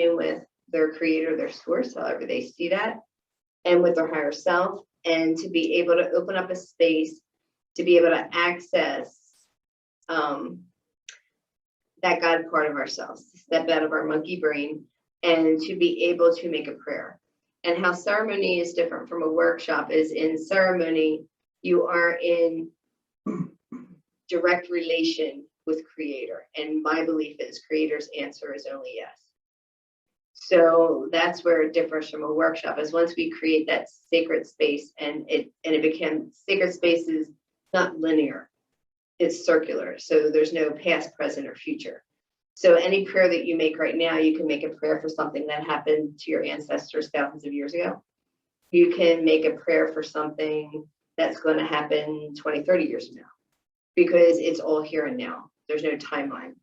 in with their creator, their source, however they see that, and with their higher self, and to be able to open up a space to be able to access that God part of ourselves, to step out of our monkey brain and to be able to make a prayer. And how ceremony is different from a workshop is in ceremony, you are in direct relation with creator. And my belief is creator's answer is only yes. So that's where it differs from a workshop, is once we create that sacred space, and it became sacred space is not linear, it's circular. So there's no past, present, or future. So any prayer that you make right now, you can make a prayer for something that happened to your ancestors thousands of years ago. You can make a prayer for something that's going to happen 20, 30 years from now, because it's all here and now. There's no timeline.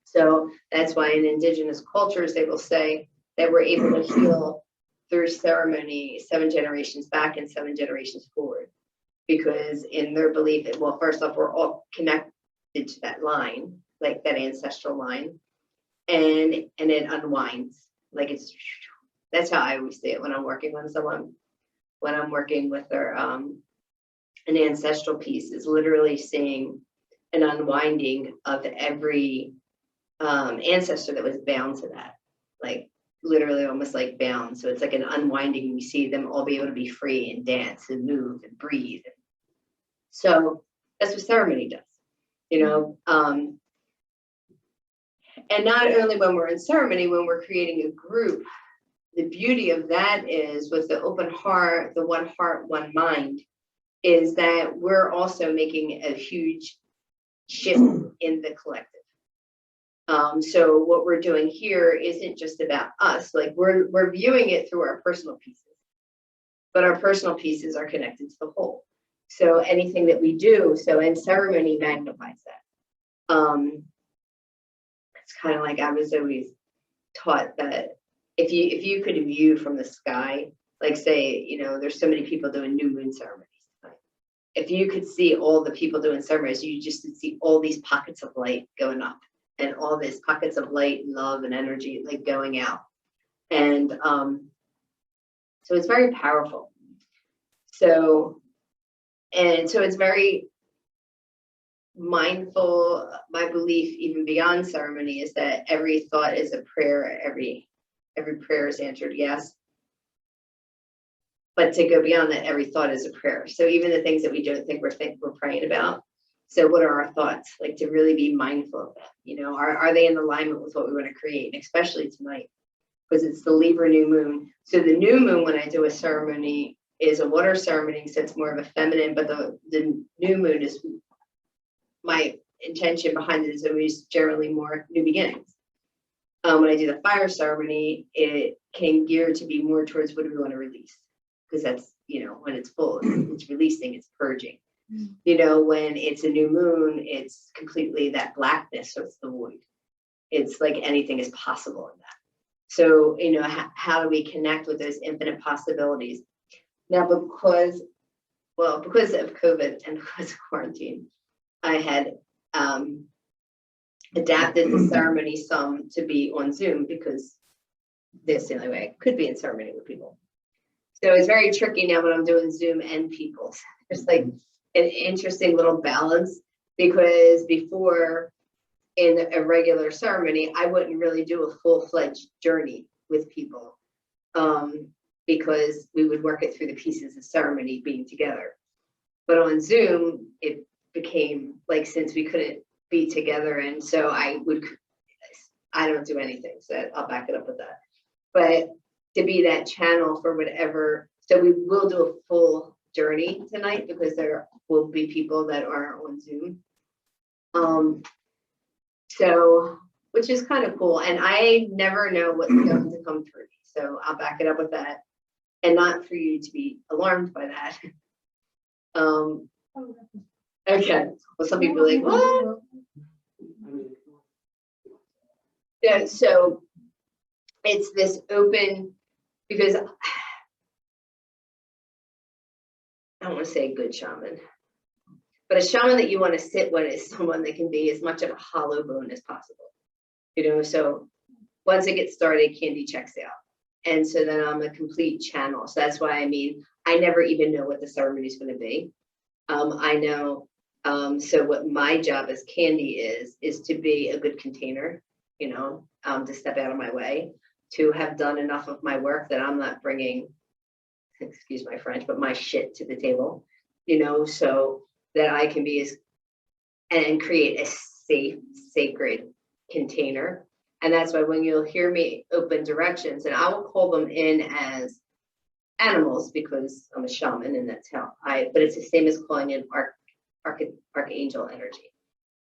So that's why in indigenous cultures, they will say that we're able to heal through ceremony 7 generations back and 7 generations forward. Because in their belief, well, first off, we're all connected to that line, like that ancestral line, and it unwinds. Like that's how I always say it when I'm working with someone, when I'm working with their an ancestral piece, is literally seeing an unwinding of every ancestor that was bound to that, like literally almost like bound. So it's like an unwinding. We see them all be able to be free and dance and move and breathe. So that's what ceremony does, you know. And not only when we're in ceremony, when we're creating a group, the beauty of that is with the open heart, the one heart, one mind, is that we're also making a huge shift in the collective. So what we're doing here isn't just about us. Like we're viewing it through our personal pieces, but our personal pieces are connected to the whole. So anything that we do, so in ceremony magnifies that. It's kind of like I was always taught that if you could view from the sky, like say, you know, there's so many people doing new moon ceremonies. If you could see all the people doing ceremonies, you just would see all these pockets of light going up, and all these pockets of light and love and energy like going out. And so it's very powerful. So it's very mindful. My belief, even beyond ceremony, is that every thought is a prayer. Every prayer is answered yes. But to go beyond that, every thought is a prayer. So even the things that we don't think we're praying about. So what are our thoughts? Like to really be mindful of that. You know, are they in alignment with what we want to create? And especially tonight, because it's the Libra New Moon. So the new moon, when I do a ceremony, is a water ceremony, so it's more of a feminine. But the new moon is, my intention behind it is always generally more new beginnings. When I do the fire ceremony, it can gear to be more towards what do we want to release. Because that's, you know, when it's full, it's releasing, it's purging. You know, when it's a new moon, it's completely that blackness, so it's the void. It's like anything is possible in that. So, you know, how do we connect with those infinite possibilities? Now, because of COVID and because of quarantine, I had adapted the ceremony some to be on Zoom, because this the only way I could be in ceremony with people. So it's very tricky now when I'm doing Zoom and people. There's like an interesting little balance, because before in a regular ceremony, I wouldn't really do a full-fledged journey with people, because we would work it through the pieces of ceremony being together. But on Zoom, it became like, since we couldn't be together, and so I don't do anything, so I'll back it up with that. But to be that channel for whatever, so we will do a full journey tonight, because there will be people that are on Zoom. So, which is kind of cool, and I never know what's going to come through me, so I'll back it up with that, and not for you to be alarmed by that. Okay, well, some people are like, what? Yeah, so it's this open, because I don't want to say a good shaman, but a shaman that you want to sit with is someone that can be as much of a hollow bone as possible. You know, so once it gets started, candy checks out. And so then I'm a complete channel. So that's why, I mean, I never even know what the ceremony is going to be. I know. So what my job as Candy is to be a good container, you know, to step out of my way, to have done enough of my work that I'm not bringing, excuse my French, but my shit to the table, you know, so that I can be and create a safe, sacred container. And that's why when you'll hear me open directions, and I will call them in as animals because I'm a shaman and that's how but it's the same as calling in archangel energy.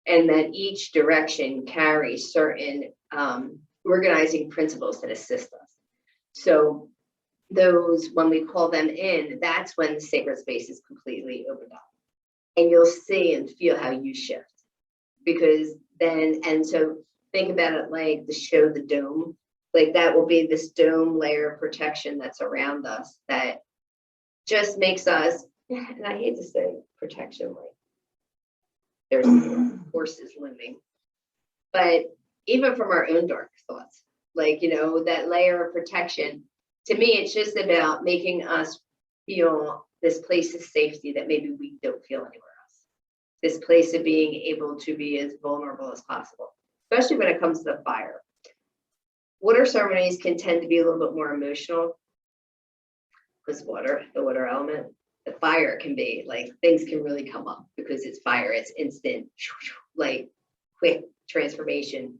And that each direction carries certain organizing principles that assist us. So those, when we call them in, that's when the sacred space is completely opened up. And you'll see and feel how you shift. Because then, and so think about it like the show, The Dome. Like that will be this dome layer of protection that's around us that just makes us, and I hate to say protection, like there's forces looming, but even from our own dark thoughts, like, you know, that layer of protection, to me, it's just about making us feel this place of safety that maybe we don't feel anywhere else. This place of being able to be as vulnerable as possible, especially when it comes to the fire. Water ceremonies can tend to be a little bit more emotional because water, the water element. The fire can be like, things can really come up because it's fire, it's instant, like quick transformation.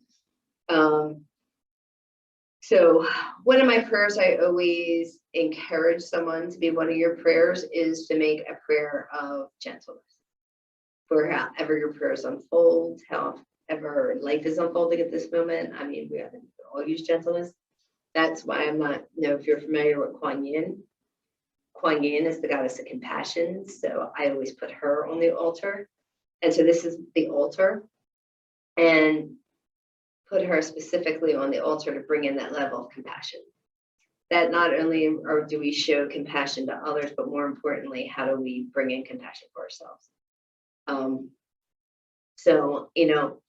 So one of my prayers, I always encourage someone to be, one of your prayers is to make a prayer of gentleness for however your prayers unfold, however life is unfolding at this moment. I mean, we haven't all used gentleness. That's why I'm not, you know, if you're familiar with Kuan Yin. Kuan Yin is the goddess of compassion. So I always put her on the altar. And so this is the altar. And put her specifically on the altar to bring in that level of compassion. That not only do we show compassion to others, but more importantly, how do we bring in compassion for ourselves? So, you know,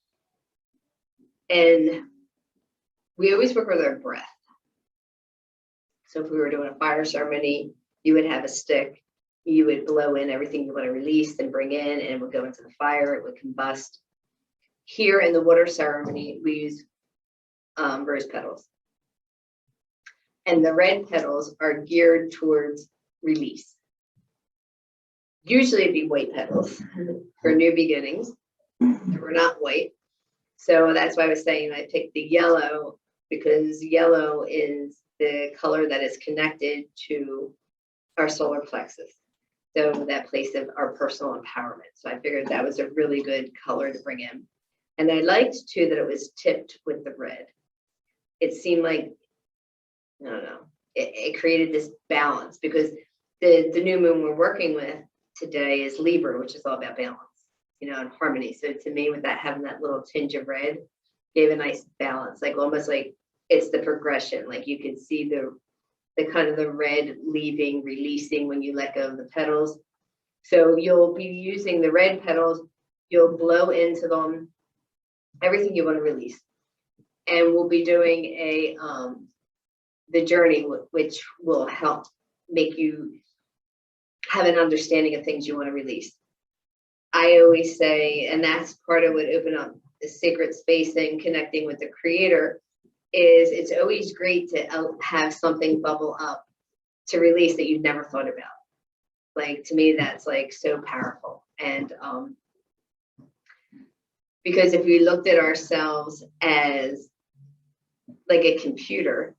and we always work with our breath. So if we were doing a fire ceremony, you would have a stick, you would blow in everything you want to release and bring in, and it would go into the fire, it would combust. Here in the water ceremony, we use rose petals. And the red petals are geared towards release. Usually it'd be white petals for new beginnings. We're not white. So that's why I was saying I picked the yellow, because yellow is the color that is connected to our solar plexus. So that place of our personal empowerment. So I figured that was a really good color to bring in. And I liked too that it was tipped with the red. It seemed like, I don't know, it created this balance, because the new moon we're working with today is Libra, which is all about balance, you know, and harmony. So to me, with that, having that little tinge of red gave a nice balance, like almost like it's the progression. Like you could see the kind of the red leaving, releasing when you let go of the petals. So you'll be using the red petals, you'll blow into them everything you want to release. And we'll be doing the journey, which will help make you have an understanding of things you want to release. I always say, and that's part of what open up the sacred space and connecting with the creator, is it's always great to have something bubble up to release that you've never thought about. Like, to me, that's like so powerful. And because if we looked at ourselves as like a computer,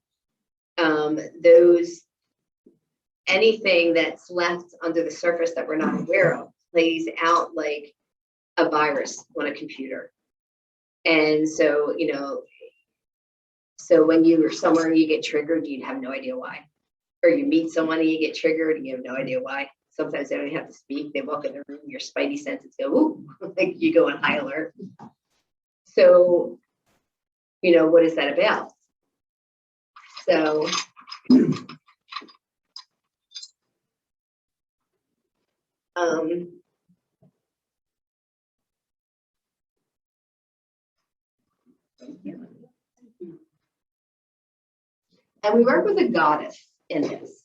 anything that's left under the surface that we're not aware of plays out like a virus on a computer. And so, you know, so when you are somewhere you get triggered, you have no idea why. Or you meet someone and you get triggered and you have no idea why. Sometimes they don't even have to speak. They walk in the room, your spidey senses go, ooh, like you go on high alert. So, you know, what is that about? So, And we work with a goddess in this.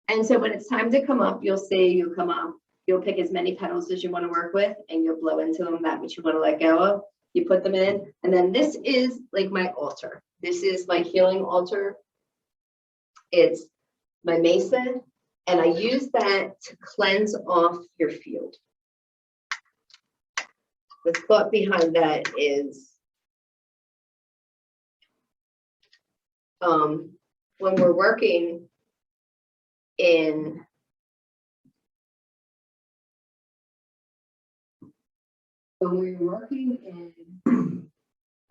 And so when it's time to come up, you'll see, you'll come up, you'll pick as many petals as you want to work with, and you'll blow into them that which you want to let go of. You put them in, and then this is like my altar. This is my healing altar. It's my mesa, and I use that to cleanse off your field. The thought behind that is when we're working in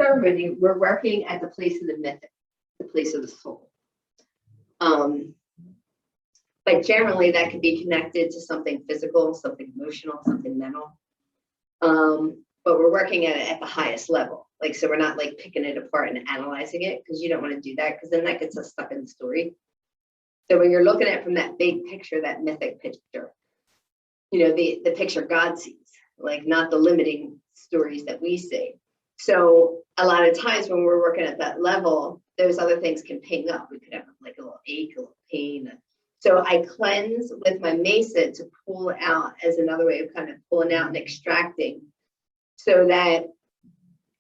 ceremony, we're working at the place of the mythic, the place of the soul. But generally that could be connected to something physical, something emotional, something mental. But we're working at it at the highest level. Like, so we're not like picking it apart and analyzing it, because you don't want to do that, because then that gets us stuck in the story. So when you're looking at it from that big picture, that mythic picture, you know, the picture God sees, like not the limiting stories that we see. So a lot of times when we're working at that level, those other things can ping up. We could have like a little ache, a little pain. So I cleanse with my mesa to pull out as another way of kind of pulling out and extracting, so that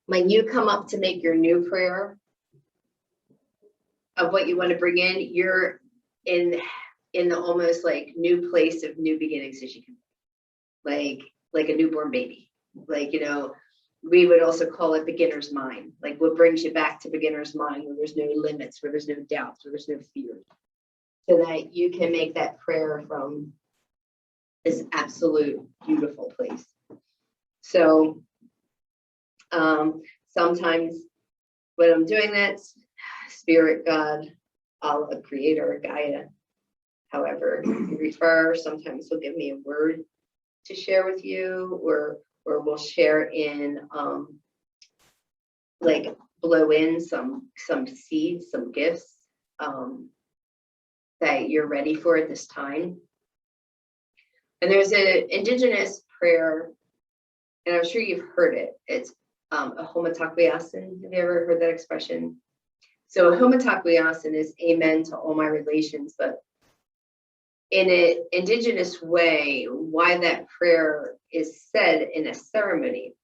when you come up to make your new prayer of what you want to bring in, you're in the almost like new place of new beginnings as you can, like a newborn baby. Like, you know, we would also call it beginner's mind. Like what brings you back to beginner's mind, where there's no limits, where there's no doubts, where there's no fear, so that you can make that prayer from this absolute beautiful place. So sometimes when I'm doing that, spirit, God, Allah, creator, Gaia, however you refer, sometimes he'll give me a word to share with you, or we'll share in like blow in some seeds, some gifts that you're ready for at this time. And there's an indigenous prayer, and I'm sure you've heard it. It's a homatakwiasin. Have you ever heard that expression? So a homatakwiasin is amen to all my relations, but in an indigenous way, why that prayer is said in a ceremony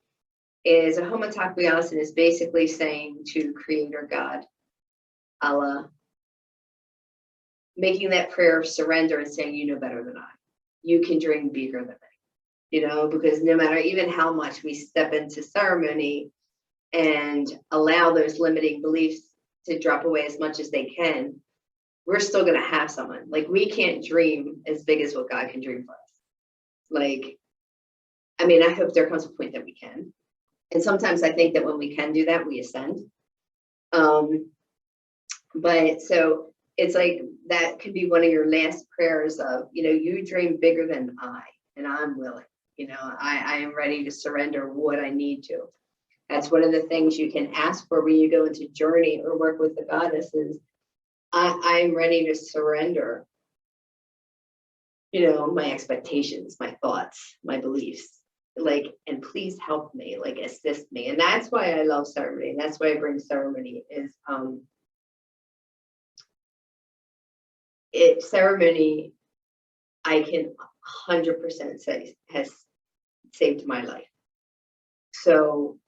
is a homatakwiasin is basically saying to Creator God, Allah, making that prayer of surrender and saying, you know better than I. You can dream bigger than me, you know, because no matter even how much we step into ceremony and allow those limiting beliefs to drop away as much as they can, we're still going to have someone. Like, we can't dream as big as what God can dream for us. Like, I mean, I hope there comes a point that we can. And sometimes I think that when we can do that, we ascend. But so it's like that could be one of your last prayers of, you know, you dream bigger than I, and I'm willing. You know, I am ready to surrender what I need to. That's one of the things you can ask for when you go into journey or work with the goddesses. I'm ready to surrender, you know, my expectations, my thoughts, my beliefs, like, and please help me, like, assist me. And that's why I love ceremony. And that's why I bring ceremony is, ceremony, I can 100% say has saved my life. So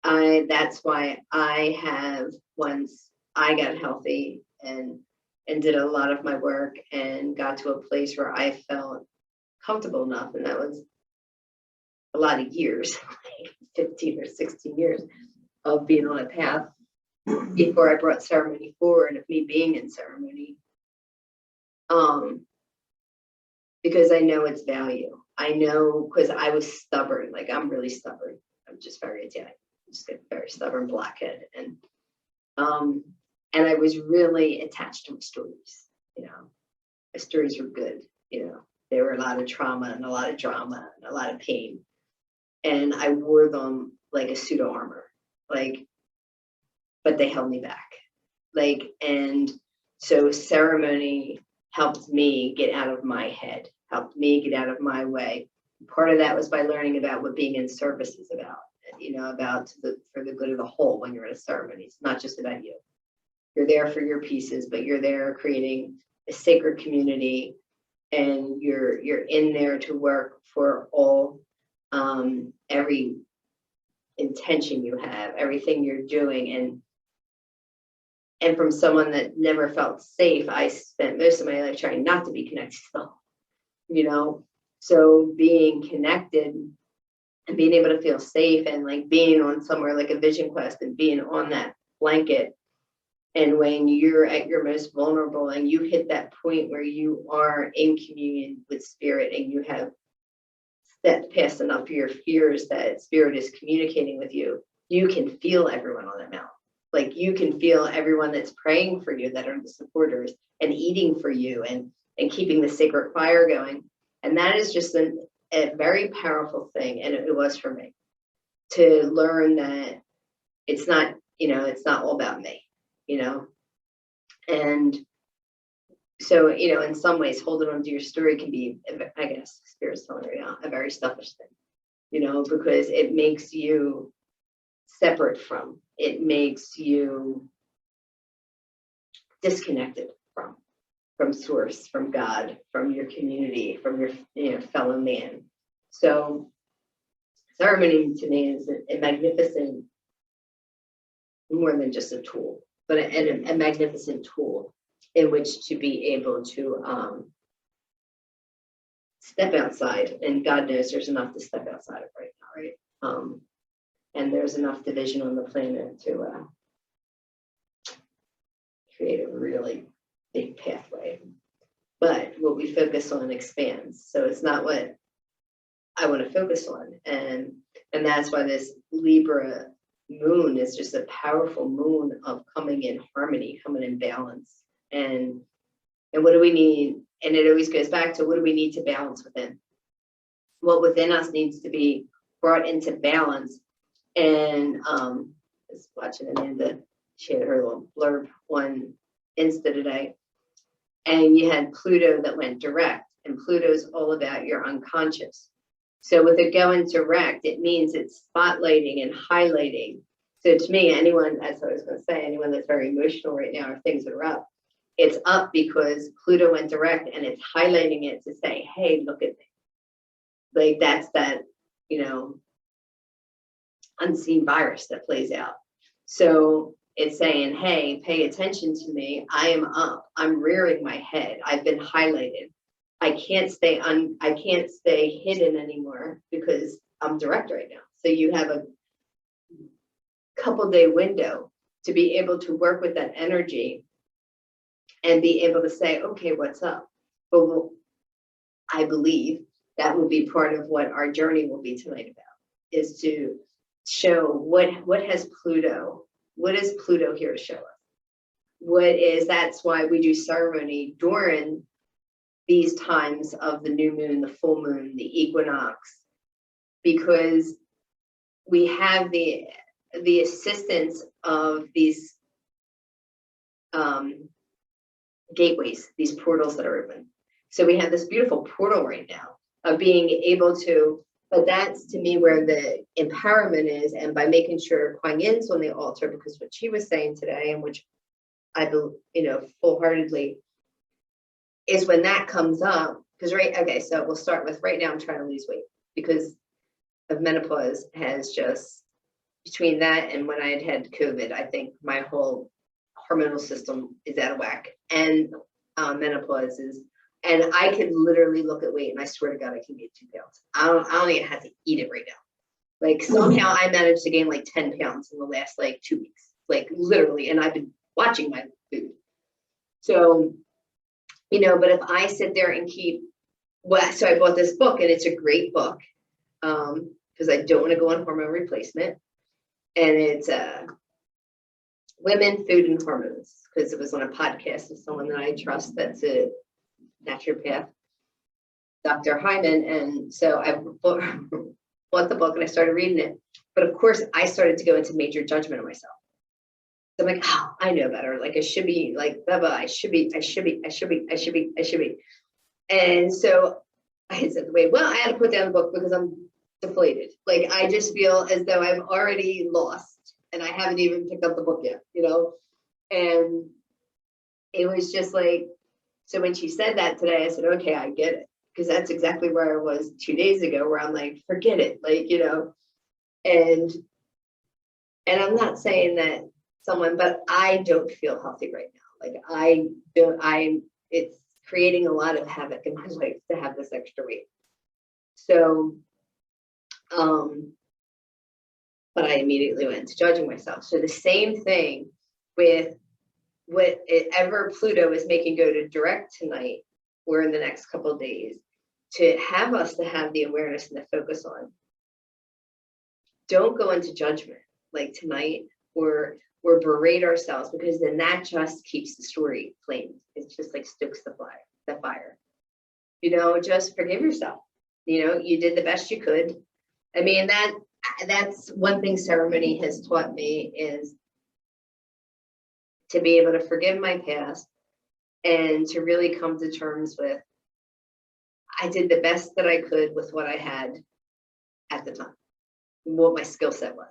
that's why I have, once I got healthy and did a lot of my work and got to a place where I felt comfortable enough, and that was a lot of years, like 15 or 16 years of being on a path before I brought ceremony forward, of me being in ceremony. Because I know its value. I know, because I was stubborn, like I'm really stubborn. I'm just very Italian, just a very stubborn blockhead. And I was really attached to my stories, you know. My stories were good, you know. There were a lot of trauma and a lot of drama and a lot of pain. And I wore them like a pseudo armor, like, but they held me back. Like, and so ceremony helped me get out of my head, helped me get out of my way. Part of that was by learning about what being in service is about, you know, about for the good of the whole when you're in a ceremony. It's not just about you. You're there for your pieces, but you're there creating a sacred community, and you're in there to work for all, every intention you have, everything you're doing. And from someone that never felt safe, I spent most of my life trying not to be connected to them, you know? So being connected and being able to feel safe, and like being on somewhere like a vision quest and being on that blanket. And when you're at your most vulnerable and you hit that point where you are in communion with spirit, and you have stepped past enough of your fears that spirit is communicating with you, you can feel everyone on that mountain. Like you can feel everyone that's praying for you, that are the supporters, and eating for you, and keeping the sacred fire going. And that is just a very powerful thing. And it was for me to learn that it's not, it's not all about me, and so, in some ways, holding on to your story can be, I guess, spirit's telling me now, a very selfish thing, because it makes you separate from, it makes you disconnected from source, from God, from your community, from your fellow man. So ceremony to me is a magnificent, more than just a tool, but a magnificent tool in which to be able to step outside. And God knows there's enough to step outside of right now, right? And there's enough division on the planet to create a really big pathway. But what we focus on expands. So it's not what I want to focus on. And that's why this Libra moon is just a powerful moon of coming in harmony, coming in balance. And what do we need? And it always goes back to, what do we need to balance within? What within us needs to be brought into balance. And I was watching Amanda, she had her little blurb on Insta today, and you had Pluto that went direct, and Pluto's all about your unconscious. So with it going direct, it means it's spotlighting and highlighting. So to me, anyone, as I was going to say, anyone that's very emotional right now, or things that are up, it's up because Pluto went direct, and it's highlighting it to say, hey, look at me. Like that's that, unseen virus that plays out. So it's saying, hey, pay attention to me. I am up. I'm rearing my head. I've been highlighted. I can't stay hidden anymore because I'm direct right now. So you have a couple day window to be able to work with that energy and be able to say, okay, what's up? But I believe that will be part of what our journey will be tonight about, is to show what is Pluto here to show us. That's why we do ceremony during these times of the new moon, the full moon, the equinox, because we have the assistance of these gateways, these portals that are open. So we have this beautiful portal right now of being able to, but that's to me where the empowerment is. And by making sure Kuan Yin's on the altar, because what she was saying today, and which I believe, full-heartedly, is when that comes up, because so we'll start with right now, I'm trying to lose weight because of menopause has just, between that and when I had COVID, I think my whole hormonal system is out of whack, and menopause is, and I could literally look at weight and I swear to God, I can gain 2 pounds. I don't even have to eat it right now. Like somehow I managed to gain like 10 pounds in the last like 2 weeks, like literally, and I've been watching my food. So, but if I sit there and so I bought this book, and it's a great book because I don't want to go on hormone replacement. And it's Women, Food, and Hormones, because it was on a podcast of someone that I trust that's a naturopath, Dr. Hyman. And so I bought the book and I started reading it. But of course, I started to go into major judgment of myself. So I'm like, oh, I know better. Like I should be like, blah, blah, I should be. And so I said, wait, well, I had to put down the book because I'm deflated. Like I just feel as though I'm already lost and I haven't even picked up the book yet, And it was just like, so when she said that today, I said, okay, I get it. Because that's exactly where I was 2 days ago, where I'm like, forget it. Like, and I'm not saying that but I don't feel healthy right now. Like it's creating a lot of havoc in my life to have this extra weight. So, but I immediately went to judging myself. So the same thing with whatever Pluto is making go to direct tonight or in the next couple of days, to have us to have the awareness and the focus on. Don't go into judgment like tonight or berate ourselves, because then that just keeps the story flamed. It's just like stokes the fire. Just forgive yourself. You did the best you could. I mean, that's one thing ceremony has taught me, is to be able to forgive my past and to really come to terms with, I did the best that I could with what I had at the time, what my skill set was.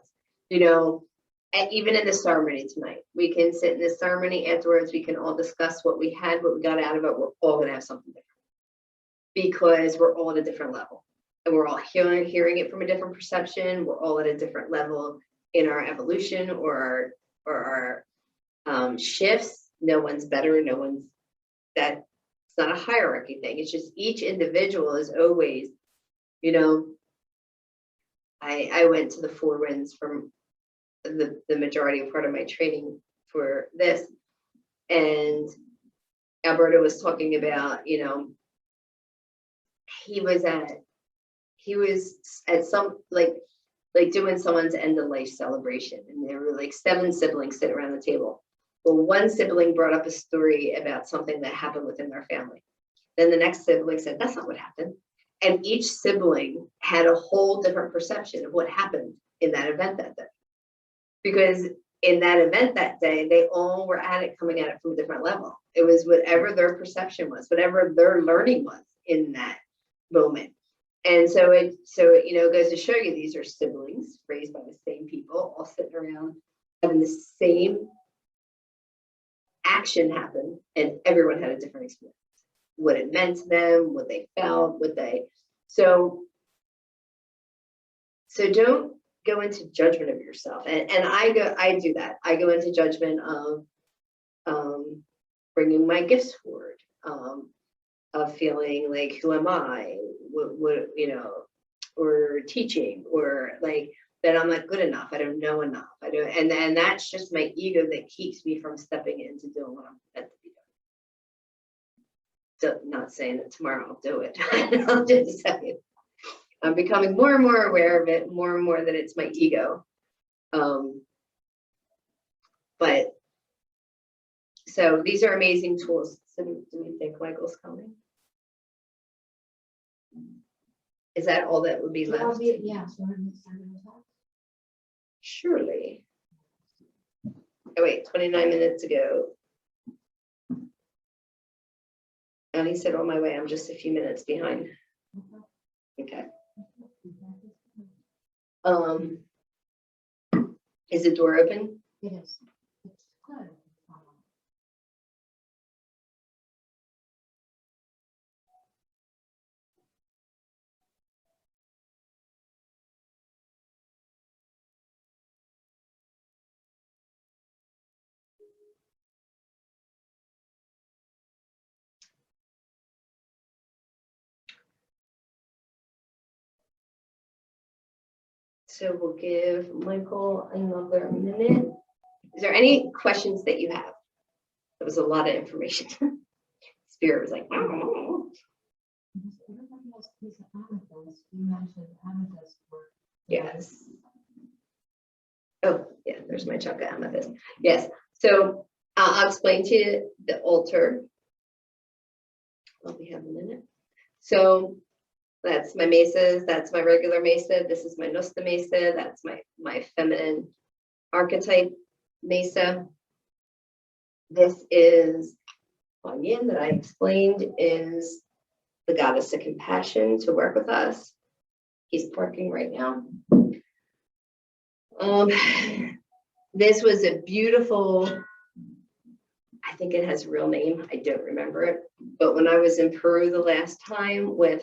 And even in the ceremony tonight, we can sit in the ceremony afterwards. We can all discuss what we had, what we got out of it. We're all going to have something different, because we're all at a different level, and we're all hearing it from a different perception. We're all at a different level in our evolution or our shifts. No one's better. No one's that. It's not a hierarchy thing. It's just each individual is always, I went to the Four Winds from the majority of part of my training for this. And Alberto was talking about, he was at some, like doing someone's end of life celebration. And there were like 7 siblings sitting around the table. Well, one sibling brought up a story about something that happened within their family. Then the next sibling said, that's not what happened. And each sibling had a whole different perception of what happened in that event that day. Because in that event that day, they all were coming at it from a different level. It was whatever their perception was, whatever their learning was in that moment. And so it goes to show you, these are siblings raised by the same people, all sitting around having the same action happen, and everyone had a different experience. What it meant to them, what they felt, so don't go into judgment of yourself. And I do that. I go into judgment of bringing my gifts forward, of feeling like, who am I? What or teaching, or like that I'm not good enough. I don't know enough. And that's just my ego that keeps me from stepping into doing what I'm meant to be doing. So, not saying that tomorrow I'll do it. I'm just saying I'm becoming more and more aware of it, more and more that it's my ego. But so these are amazing tools. So do we think Michael's coming? Is that all that would be left? Yeah. Surely. Oh wait, 29 minutes ago. And he said, on my way, I'm just a few minutes behind. Okay. Is the door open? It is. It's good. So we'll give Michael another minute. Is there any questions that you have? That was a lot of information. Spirit was like, oh. Yes. Oh, yeah, there's my chakra amethyst. Yes. So I'll explain to you the altar. Well, we have a minute. So that's my mesas. That's my regular mesa. This is my Nosta mesa. That's my feminine archetype mesa. This is Kuan Yin that I explained is the goddess of compassion to work with us. He's working right now. This was a beautiful I think it has a real name. I don't remember it. But when I was in Peru the last time with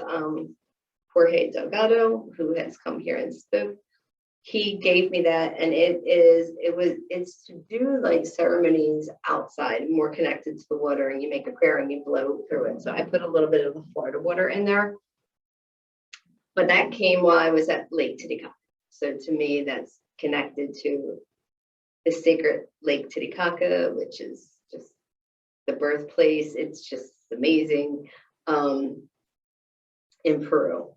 Jorge Delgado, who has come here and spoke, he gave me that, and it's to do like ceremonies outside, more connected to the water, and you make a prayer and you blow through it. So I put a little bit of the Florida water in there. But that came while I was at Lake Titicaca. So to me, that's connected to the sacred Lake Titicaca, which is just the birthplace. It's just amazing in Peru.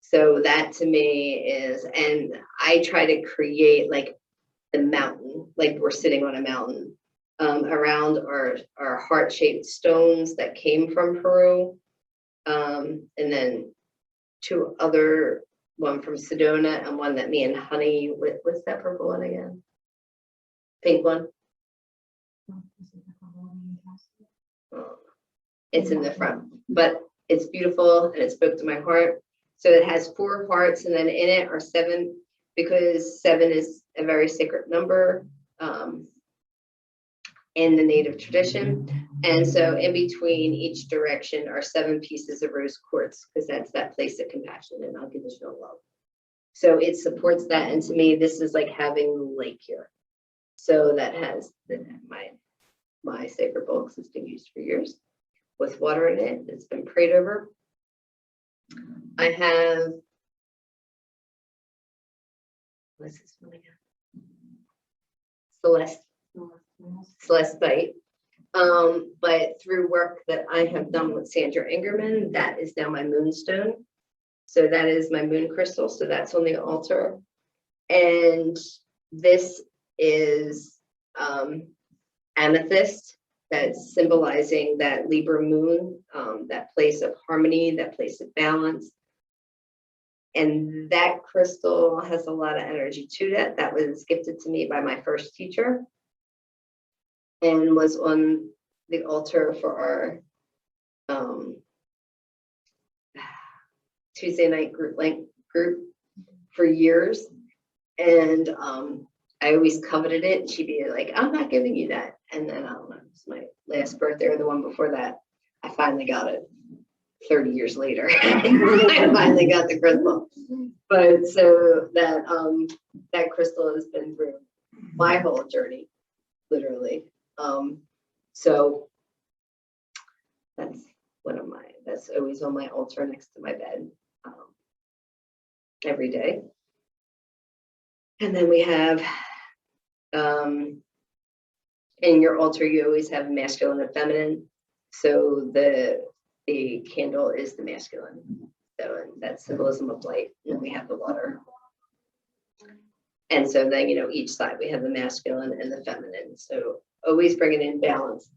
So that to me is, and I try to create like the mountain, like we're sitting on a mountain around our heart-shaped stones that came from Peru. And then two other, one from Sedona and one that me and Honey, what's that purple one again? Pink one? Oh, it's in the front, but it's beautiful and it spoke to my heart. So it has 4 hearts, and then in it are 7, because 7 is a very sacred number in the native tradition. And so in between each direction are 7 pieces of rose quartz, because that's that place of compassion and unconditional love. So it supports that. And to me, this is like having the lake here. So that has my sacred bowl, because it's been used for years, with water in it. It's been prayed over. I have, what's this one again? Celestite. But through work that I have done with Sandra Ingerman, that is now my moonstone. So that is my moon crystal. So that's on the altar. And this is amethyst, that's symbolizing that Libra moon, that place of harmony, that place of balance. And that crystal has a lot of energy to that. That was gifted to me by my first teacher and was on the altar for our Tuesday night group for years. And I always coveted it. She'd be like, I'm not giving you that. And then I don't know, it's my last birthday or the one before that, I finally got it 30 years later. I finally got the crystal. But so that crystal has been through my whole journey, literally. So that's that's always on my altar next to my bed every day. And then we have in your altar, you always have masculine and feminine. So the candle is the masculine. So that's symbolism of light. And then we have the water. And so then, each side we have the masculine and the feminine. So always bringing in balance.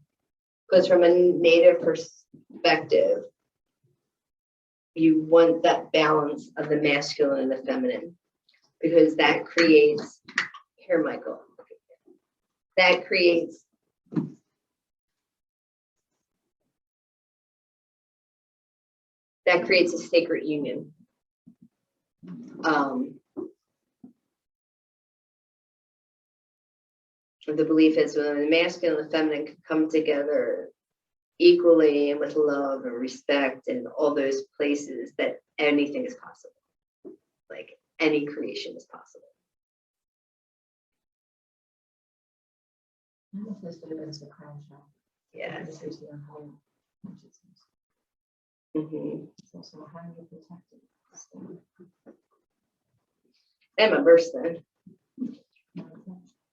Because from a native perspective, you want that balance of the masculine and the feminine, because that creates, here, Michael, that creates a sacred union. The belief is when the masculine and the feminine can come together equally and with love and respect and all those places, that anything is possible. Like any creation is possible. Yeah. Mm-hmm. So how do you protect it? And my birthstone.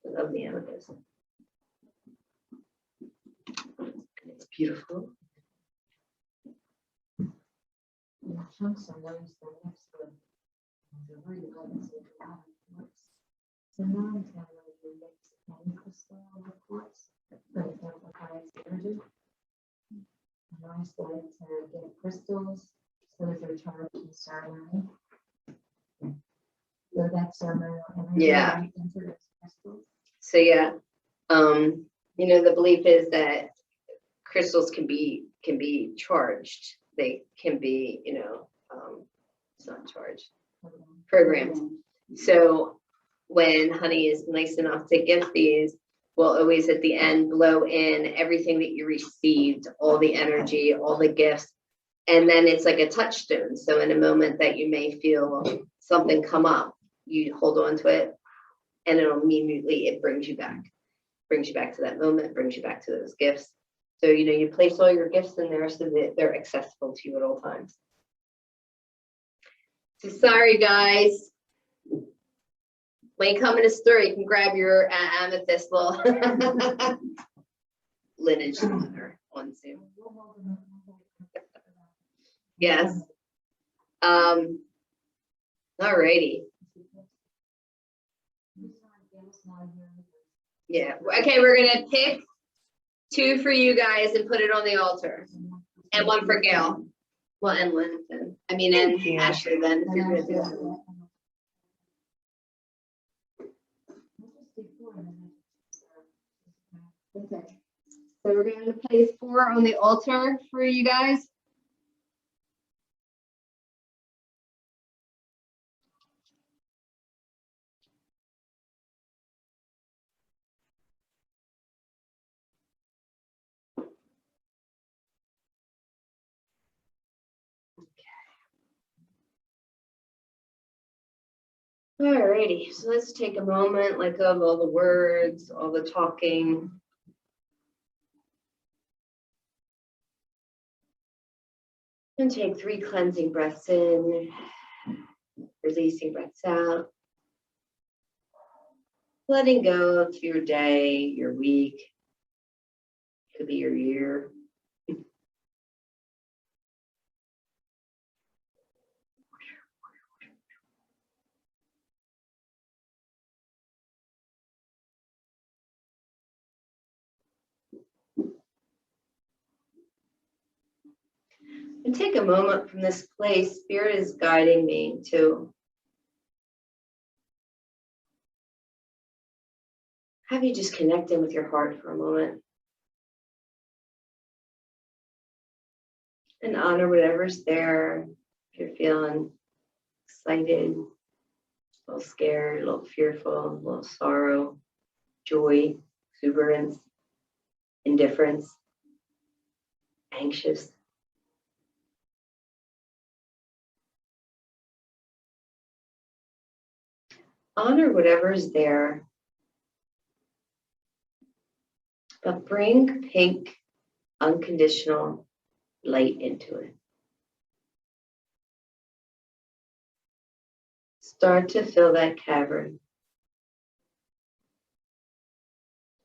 I love the amethyst. It's beautiful. Chunks are those that next to the really good. So now I'm telling you mix any crystal with quartz, but it amplifies energy. And I started to get crystals, so that they're charged in ceremony. So that ceremonial energy right into those crystals. So yeah, the belief is that crystals can be charged. They can be, it's not charged, programmed. So when Honey is nice enough to gift these, we'll always at the end blow in everything that you received, all the energy, all the gifts. And then it's like a touchstone. So in a moment that you may feel something come up, you hold on to it and it'll immediately, it brings you back to that moment, brings you back to those gifts. So, you know, you place all your gifts in there so that they're accessible to you at all times. So sorry, guys. When you come in a store, you can grab your amethyst little lineage on Zoom. Yes. Alrighty. Yeah. Okay, we're gonna pick 2 for you guys and put it on the altar, and 1 for Gail. Well, and Lynn then. I mean, and Ashley then. If you're gonna do that. Okay. So we're going to place 4 on the altar for you guys. Alrighty, so let's take a moment, let go of all the words, all the talking. And take 3 cleansing breaths in, releasing breaths out. Letting go of your day, your week, could be your year. And take a moment from this place. Spirit is guiding me to have you just connect in with your heart for a moment. And honor whatever's there. If you're feeling excited, a little scared, a little fearful, a little sorrow, joy, exuberance, indifference, anxious. Honor whatever's there, but bring pink, unconditional light into it. Start to fill that cavern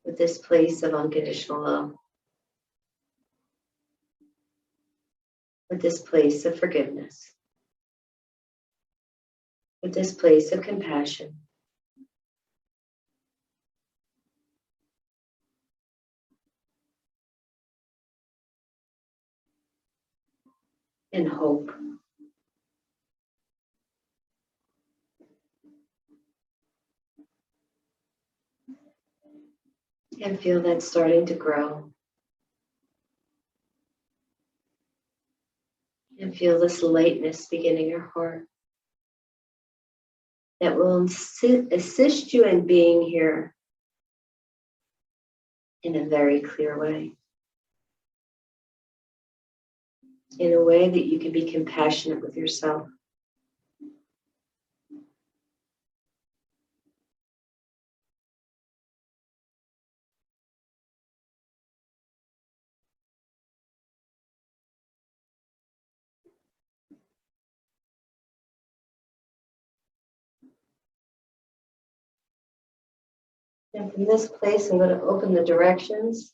with this place of unconditional love, with this place of forgiveness, with this place of compassion. And hope. And feel that starting to grow. And feel this lightness beginning your heart that will assist you in being here in a very clear way. In a way that you can be compassionate with yourself. And from this place, I'm going to open the directions.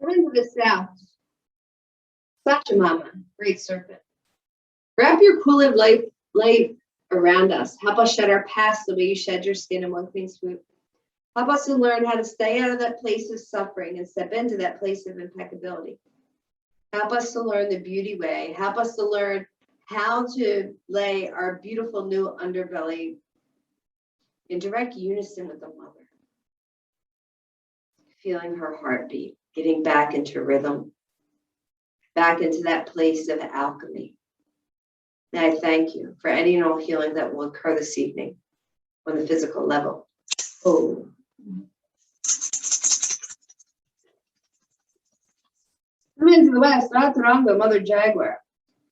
Into the south. Pachamama, great serpent. Wrap your cooling light around us. Help us shed our past the way you shed your skin in one clean swoop. Help us to learn how to stay out of that place of suffering and step into that place of impeccability. Help us to learn the beauty way. Help us to learn how to lay our beautiful new underbelly in direct unison with the mother. Feeling her heartbeat. getting back into rhythm, back into that place of alchemy. And I thank you for any and all healing that will occur this evening on the physical level. Oh. Come into the west, Ratarango, Mother Jaguar.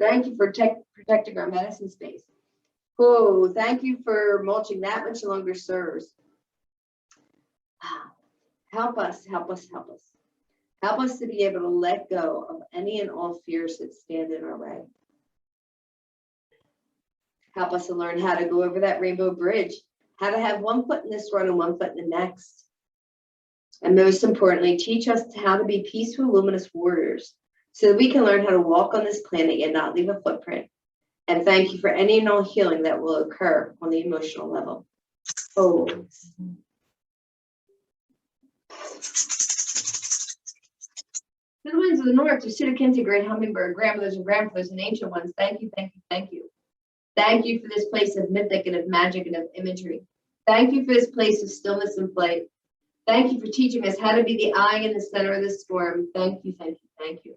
Thank you for protecting our medicine space. Oh, thank you for mulching that which no longer serves. Help us, help us, help us. Help us to be able to let go of any and all fears that stand in our way. Help us to learn how to go over that rainbow bridge, how to have one foot in this run and one foot in the next. And most importantly, teach us how to be peaceful, luminous warriors so that we can learn how to walk on this planet and not leave a footprint. And thank you for any and all healing that will occur on the emotional level. Oh. To the winds of the north, to Siddhakinti, great hummingbird, grandmothers and grandfathers and ancient ones, thank you, thank you, thank you. Thank you for this place of mythic and of magic and of imagery. Thank you for this place of stillness and play. Thank you for teaching us how to be the eye in the center of the storm. Thank you, thank you, thank you.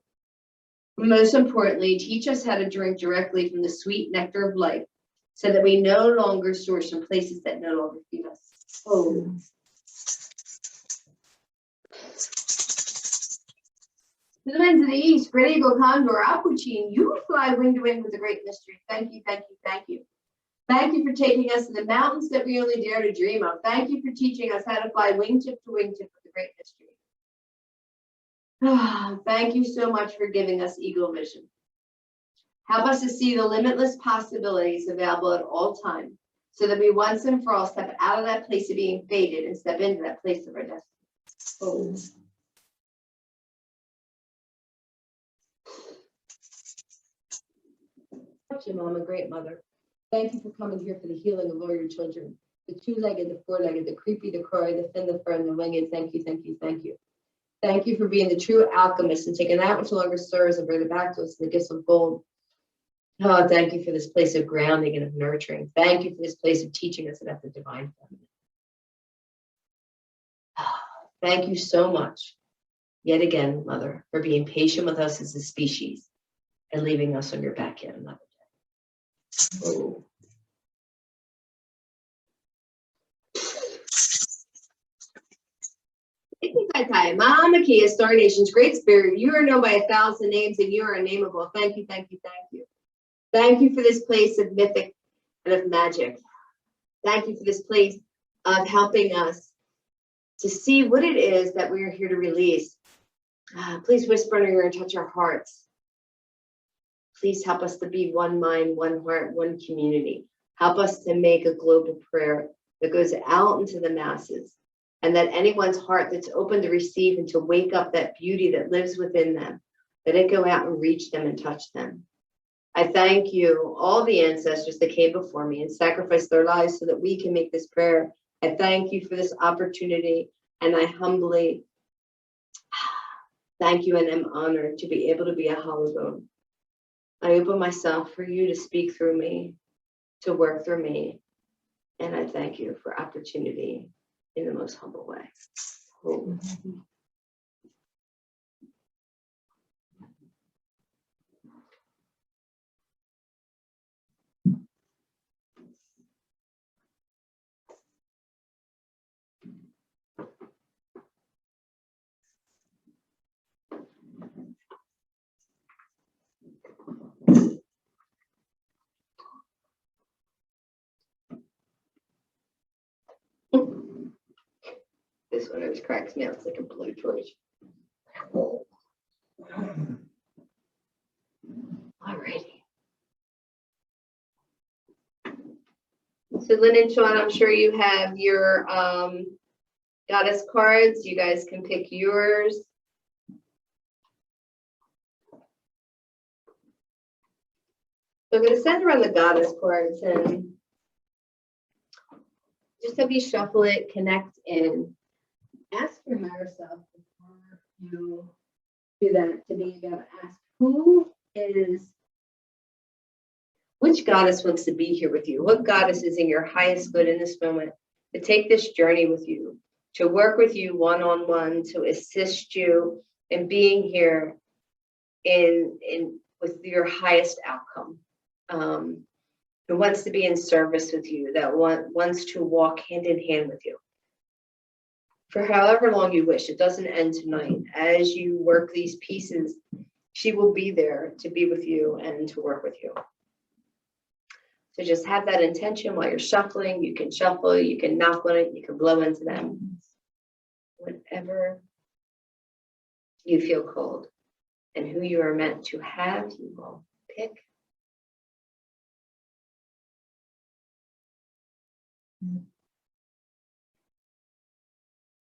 Most importantly, teach us how to drink directly from the sweet nectar of life so that we no longer source from places that no longer feed us. Oh. To the winds of the east, great eagle, condor, Aquacine, you fly wing to wing with a great mystery. Thank you, thank you, thank you. Thank you for taking us to the mountains that we only dare to dream of. Thank you for teaching us how to fly wingtip to wingtip with a great mystery. Thank you so much for giving us eagle vision. Help us to see the limitless possibilities available at all times so that we once and for all step out of that place of being fated and step into that place of our destiny. Oh. Your mama, great mother. Thank you for coming here for the healing of all your children. The two-legged, the four-legged, the creepy, the croy, the thin, the fern, the winged. Thank you, thank you, thank you. Thank you for being the true alchemist and taking that which no longer serves and bring it back to us in the gifts of gold. Oh, thank you for this place of grounding and of nurturing. Thank you for this place of teaching us about the divine feminine. Thank you so much, yet again, Mother, for being patient with us as a species and leaving us on your back yet another day. Oh. Mama Kia, Star Nations, Great Spirit, you are known by 1,000 names and you are unnameable. Thank you, thank you, thank you. Thank you for this place of mythic and of magic. Thank you for this place of helping us to see what it is that we are here to release. Please whisper in your ear and touch our hearts. Please help us to be one mind, one heart, one community. Help us to make a global prayer that goes out into the masses, and that anyone's heart that's open to receive and to wake up that beauty that lives within them, that it go out and reach them and touch them. I thank you, all the ancestors that came before me and sacrificed their lives so that we can make this prayer. I thank you for this opportunity, and I humbly thank you and am honored to be able to be a hollow bone. I open myself for you to speak through me, to work through me, and I thank you for opportunity in the most humble way. Oh. This one always cracks me up. It's like a blue torch. Alrighty. So Lynn and Sean, I'm sure you have your goddess cards. You guys can pick yours. So I'm going to send around the goddess cards and just have you shuffle it, connect in. Ask your higher self before you do that, to be able to ask which goddess wants to be here with you? What goddess is in your highest good in this moment to take this journey with you, to work with you one-on-one, to assist you and being here in with your highest outcome. Who wants to be in service with you, that wants to walk hand in hand with you for however long you wish. It doesn't end tonight. As you work these pieces, she will be there to be with you and to work with you. So just have that intention while you're shuffling. You can shuffle, you can knock on it, you can blow into them. Whatever you feel called and who you are meant to have, you will pick.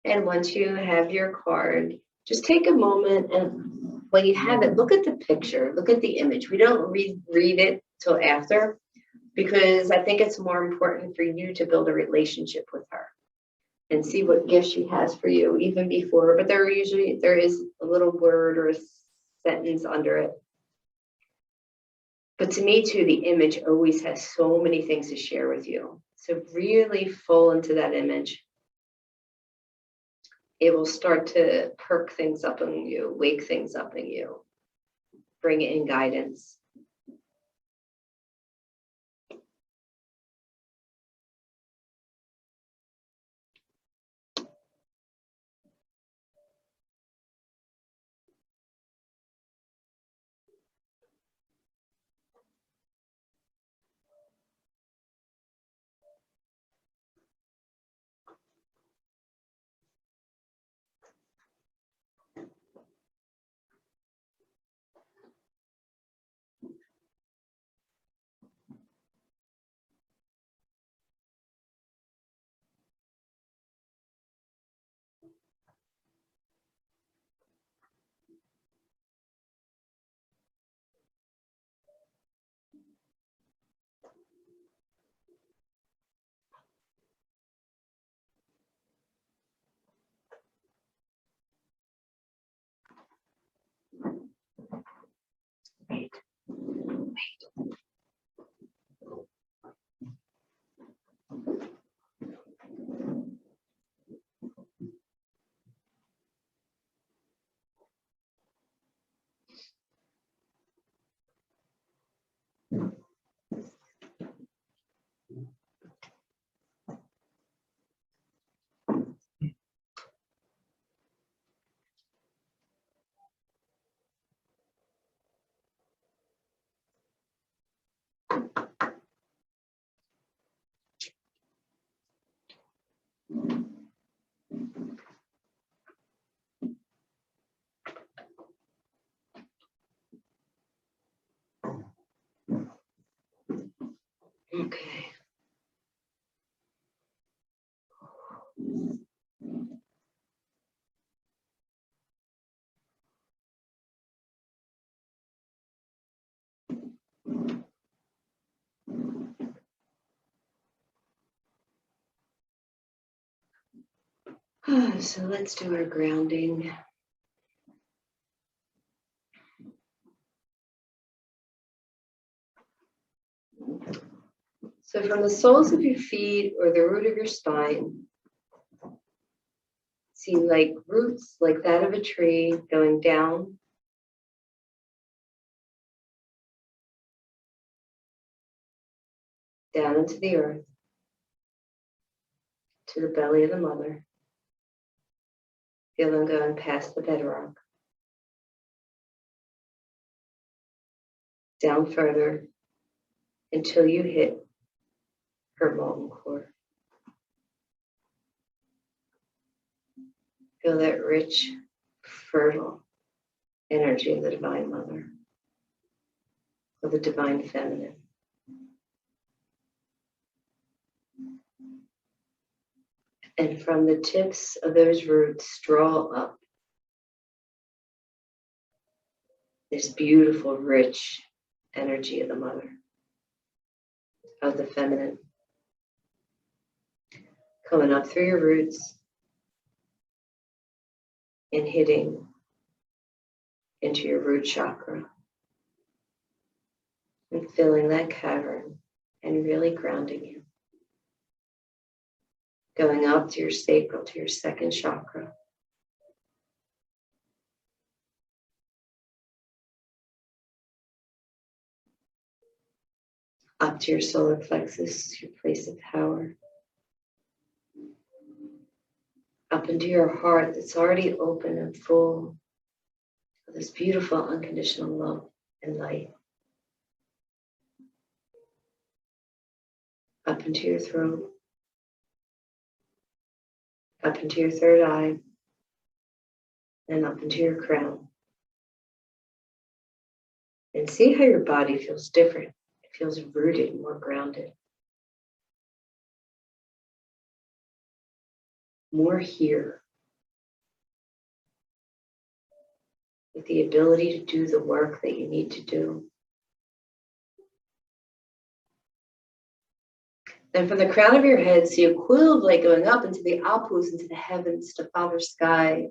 And once you have your card, just take a moment, and when you have it, look at the picture, look at the image. We don't read it till after, because I think it's more important for you to build a relationship with her and see what gift she has for you even before. But there is a little word or a sentence under it. But to me too, the image always has so many things to share with you. So really fall into that image. It will start to perk things up in you, wake things up in you, bring in guidance. Okay. So let's do our grounding. So from the soles of your feet or the root of your spine, see like roots like that of a tree going down into the earth, to the belly of the mother. Feel them going past the bedrock, down further until you hit her molten core. Feel that rich, fertile energy of the Divine Mother, of the Divine Feminine. And from the tips of those roots, draw up this beautiful, rich energy of the Mother, of the Feminine, coming up through your roots and hitting into your root chakra and filling that cavern and really grounding you. Going up to your sacral, to your second chakra. up to your solar plexus, your place of power, up into your heart that's already open and full of this beautiful unconditional love and light, up into your throat, up into your third eye, and up into your crown. And see how your body feels different. It feels rooted, more grounded, more here, with the ability to do the work that you need to do. And from the crown of your head, see a coil of light going up into the Apus, into the heavens, to Father Sky,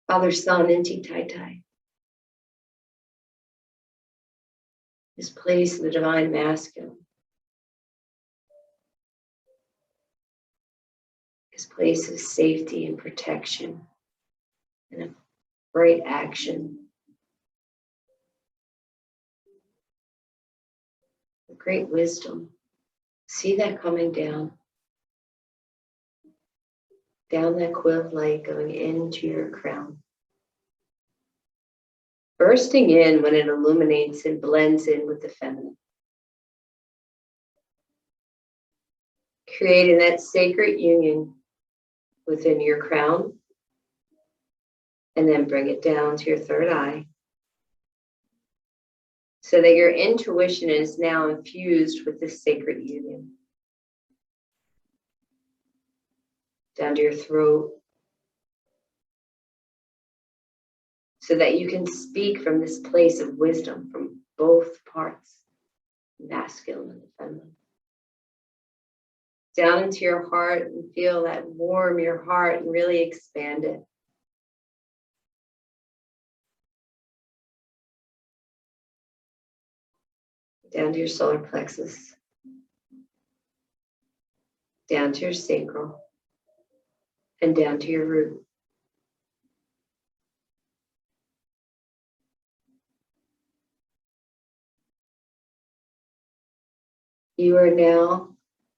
Father Sun, Inti Tai Tai. This place of the divine masculine. This place of safety and protection and of bright action. With great wisdom. See that coming down. Down that coil of light going into your crown. Bursting in when it illuminates and blends in with the feminine. Creating that sacred union within your crown. And then bring it down to your third eye. So that your intuition is now infused with this sacred union. Down to your throat. So that you can speak from this place of wisdom from both parts, masculine and feminine. Down into your heart and feel that warm your heart and really expand it. Down to your solar plexus. Down to your sacral. And down to your root. You are now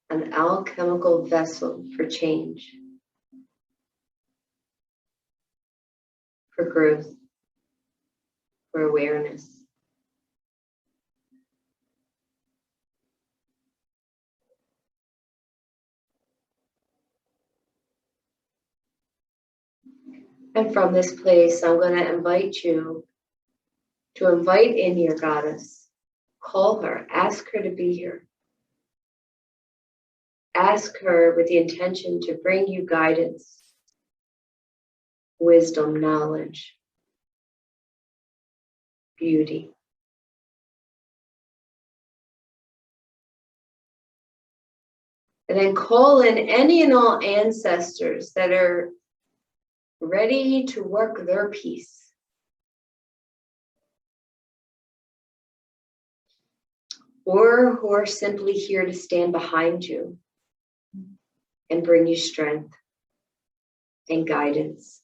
an alchemical vessel for change, for growth, for awareness. And from this place, I'm going to invite you to invite in your goddess. Call her, ask her to be here. Ask her with the intention to bring you guidance, wisdom, knowledge, beauty. And then call in any and all ancestors that are ready to work their piece. Or who are simply here to stand behind you and bring you strength and guidance.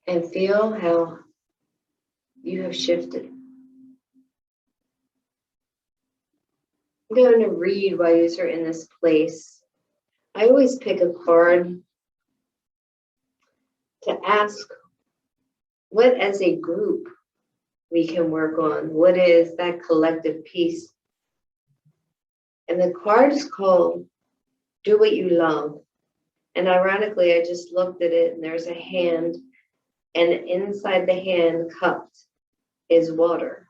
And feel how you have shifted. I'm going to read while you're in this place. I always pick a card to ask what as a group we can work on. What is that collective piece? And the card is called Do What You Love. And ironically, I just looked at it and there's a hand, and inside the hand cupped is water.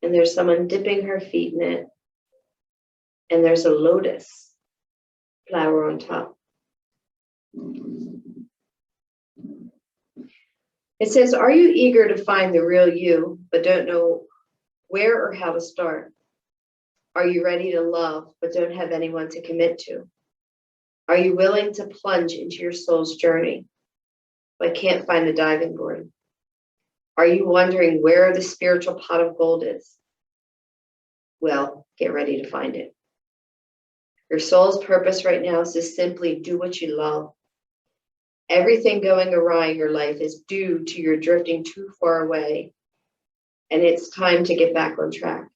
And there's someone dipping her feet in it. And there's a lotus flower on top. It says, are you eager to find the real you, but don't know where or how to start? Are you ready to love, but don't have anyone to commit to? Are you willing to plunge into your soul's journey, but can't find the diving board? Are you wondering where the spiritual pot of gold is? well, get ready to find it. Your soul's purpose right now is to simply do what you love. Everything going awry in your life is due to your drifting too far away, and it's time to get back on track.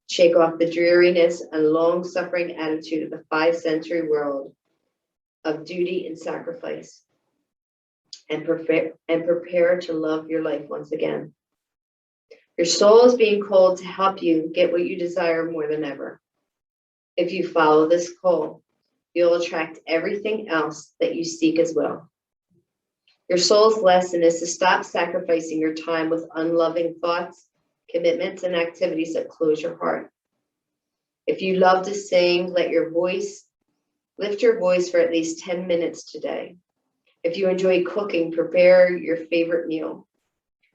Shake off the dreariness and long-suffering attitude of the 5th-century world of duty and sacrifice, and prepare to love your life once again. Your soul is being called to help you get what you desire more than ever. If you follow this call, you'll attract everything else that you seek as well. Your soul's lesson is to stop sacrificing your time with unloving thoughts, commitments, and activities that close your heart. If you love to sing, lift your voice for at least 10 minutes today. If you enjoy cooking, prepare your favorite meal.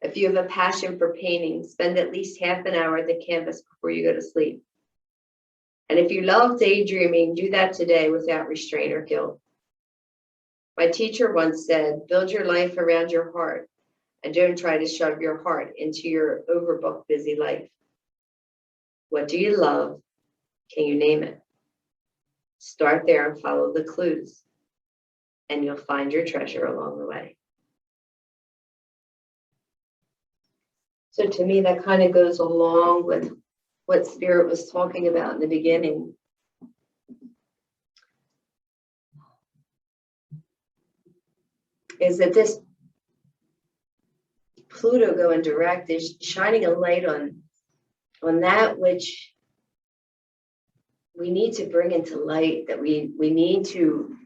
If you have a passion for painting, spend at least half an hour at the canvas before you go to sleep. And if you love daydreaming, do that today without restraint or guilt. My teacher once said, build your life around your heart and don't try to shove your heart into your overbooked busy life. What do you love? Can you name it? Start there and follow the clues, and you'll find your treasure along the way. So to me, that kind of goes along with what Spirit was talking about in the beginning. Is that this Pluto going direct is shining a light on that which we need to bring into light, that we need to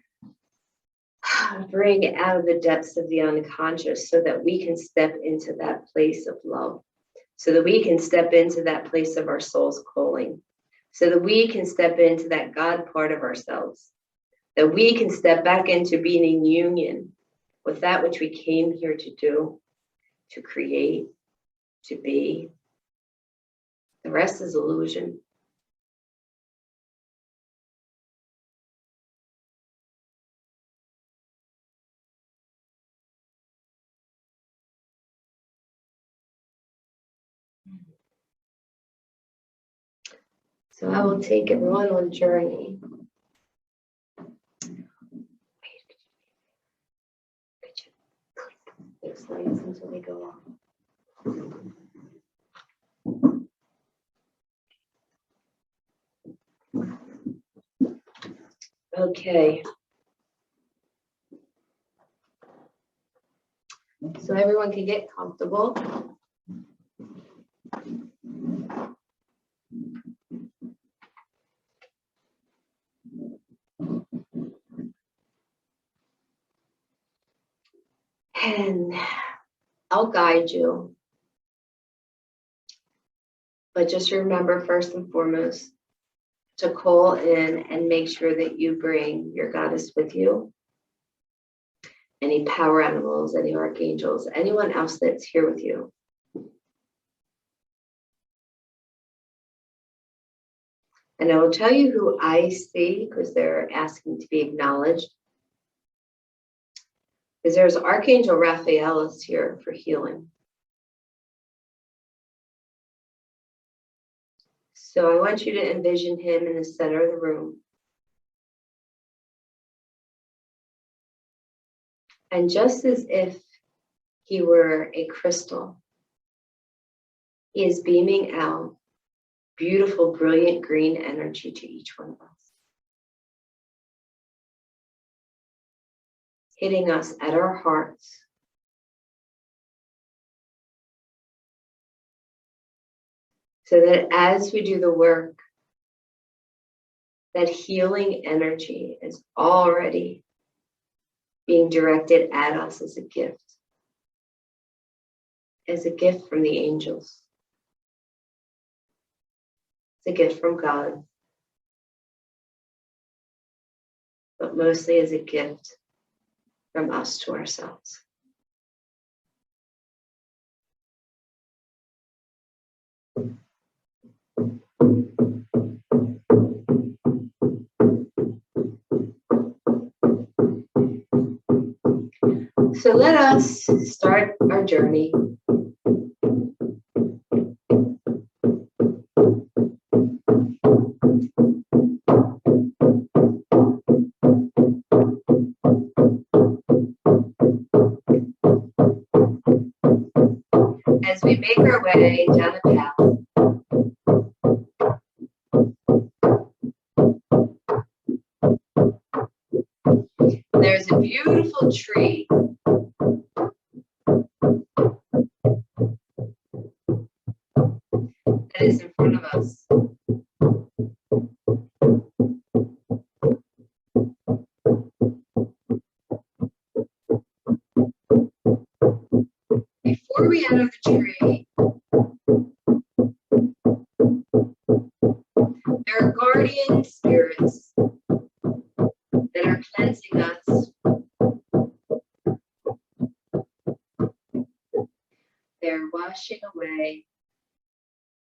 bring out of the depths of the unconscious so that we can step into that place of love, so that we can step into that place of our soul's calling, so that we can step into that God part of ourselves, that we can step back into being in union with that which we came here to do, to create, to be. The rest is illusion. So I will take everyone on a journey. Those lights until they go off. Okay. So everyone can get comfortable. And I'll guide you. But just remember, first and foremost, to call in and make sure that you bring your goddess with you. Any power animals, any archangels, anyone else that's here with you. And I will tell you who I see, because they're asking to be acknowledged. Because there's Archangel Raphael is here for healing. So I want you to envision him in the center of the room. And just as if he were a crystal, he is beaming out beautiful, brilliant green energy to each one of us, hitting us at our hearts. So that as we do the work, that healing energy is already being directed at us as a gift from the angels. It's a gift from God, but mostly as a gift from us to ourselves. So let us start our journey. our way down a path. There's a beautiful tree. That is in front of us. Before we enter the tree, there are guardian spirits that are cleansing us. They're washing away.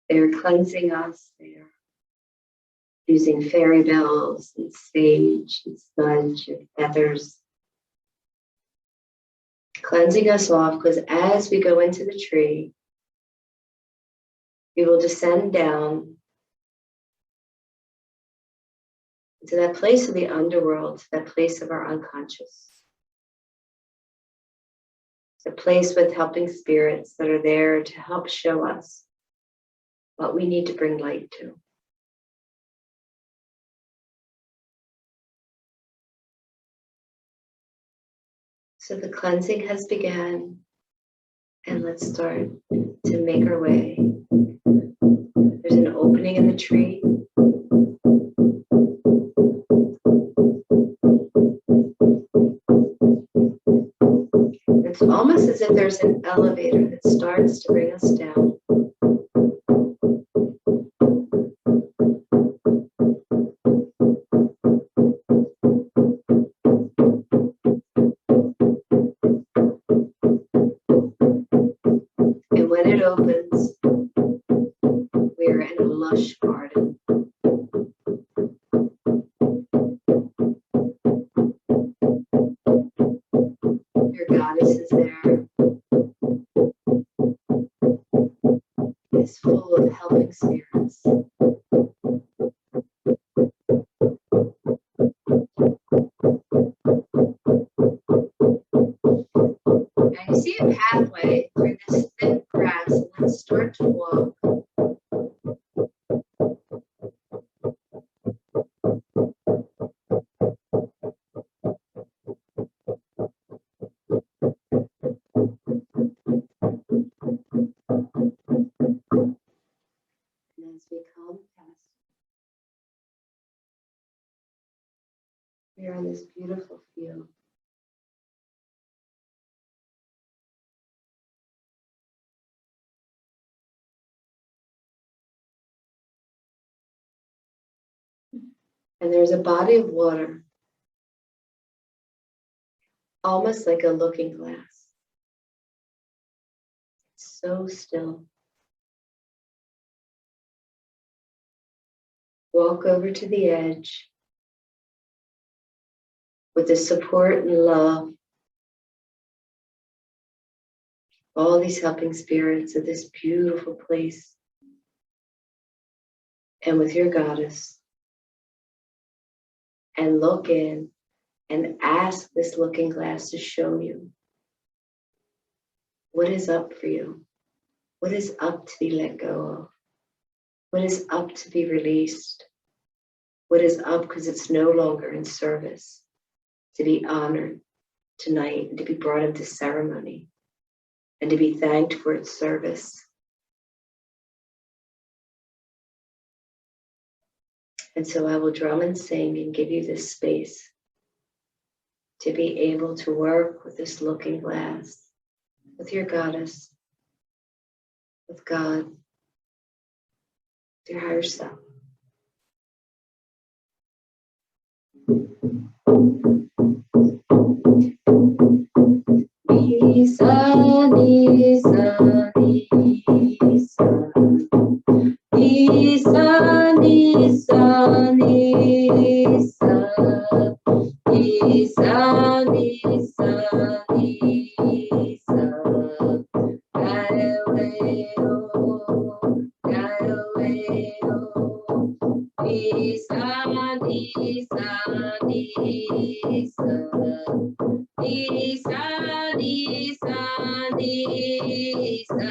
They're cleansing us. They're using fairy bells and sage and sludge and feathers. Cleansing us off, because as we go into the tree, we will descend down to that place of the underworld, that place of our unconscious. The place with helping spirits that are there to help show us what we need to bring light to. So the cleansing has begun, and let's start to make our way. There's an opening in the tree. It's almost as if there's an elevator that starts to bring us down. And when it opens, we're in a lush garden. Your goddess is there. It's full of helping spirits. And you see a pathway through this thick grass, and let's start to walk. And as we come past, we are in this beautiful field. And there's a body of water, almost like a looking glass. It's so still. Walk over to the edge with the support and love, all these helping spirits of this beautiful place, and with your goddess. And look in and ask this looking glass to show you what is up for you, what is up to be let go of, what is up to be released, what is up because it's no longer in service, to be honored tonight and to be brought into ceremony and to be thanked for its service. And so I will drum and sing and give you this space to be able to work with this looking glass, with your goddess, with God, with your higher self. Nisa, Nisa, Nisa. Nisa, Nisa, Nisa. Nisa, Nisa, Nisa. Galileo, Galileo. Nisa, Nisa, Nisa. Nisa, Nisa, Nisa.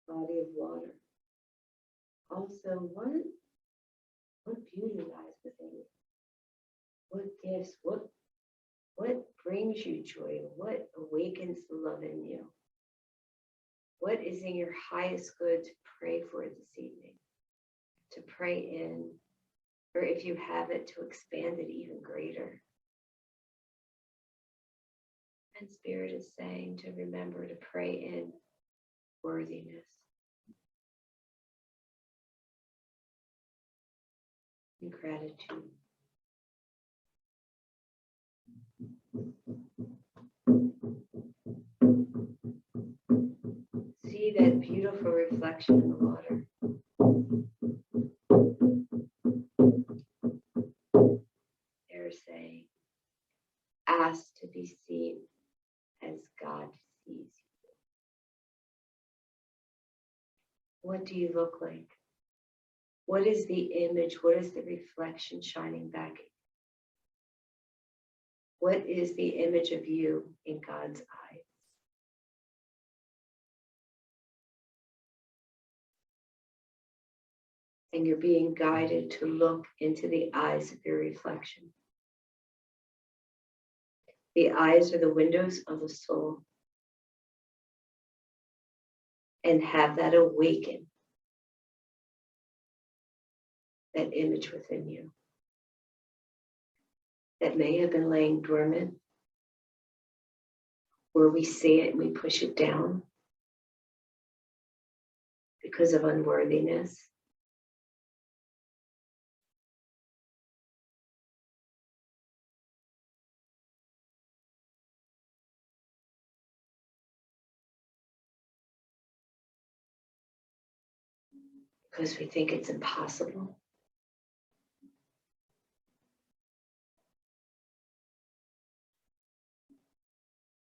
Body of water. Also, what beauty lies within you? What gifts? What brings you joy? What awakens the love in you? What is in your highest good to pray for this evening? To pray in, or if you have it, to expand it even greater. And Spirit is saying to remember to pray in worthiness. And gratitude. See that beautiful reflection in the water. They're saying, ask to be seen as God sees you. What do you look like? What is the image? What is the reflection shining back at you? What is the image of you in God's eyes? And you're being guided to look into the eyes of your reflection. The eyes are the windows of the soul. And have that awaken, that image within you that may have been laying dormant, where we see it and we push it down because of unworthiness. Because we think it's impossible.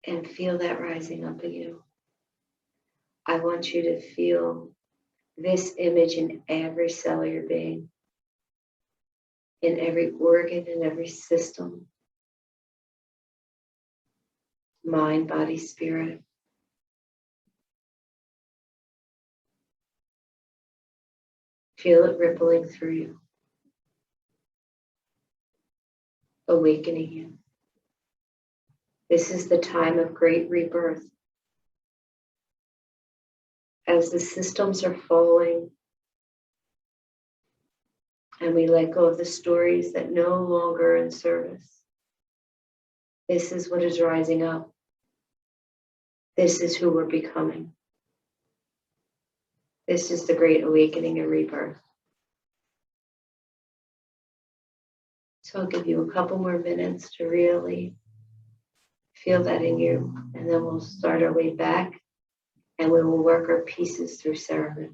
And feel that rising up in you. I want you to feel this image in every cell of your being. in every organ, in every system, mind, body, spirit. Feel it rippling through you, awakening you. This is the time of great rebirth. As the systems are falling and we let go of the stories that no longer are in service, this is what is rising up. This is who we're becoming. This is the great awakening and rebirth. So I'll give you a couple more minutes to really feel that in you, and then we'll start our way back and we will work our pieces through ceremony.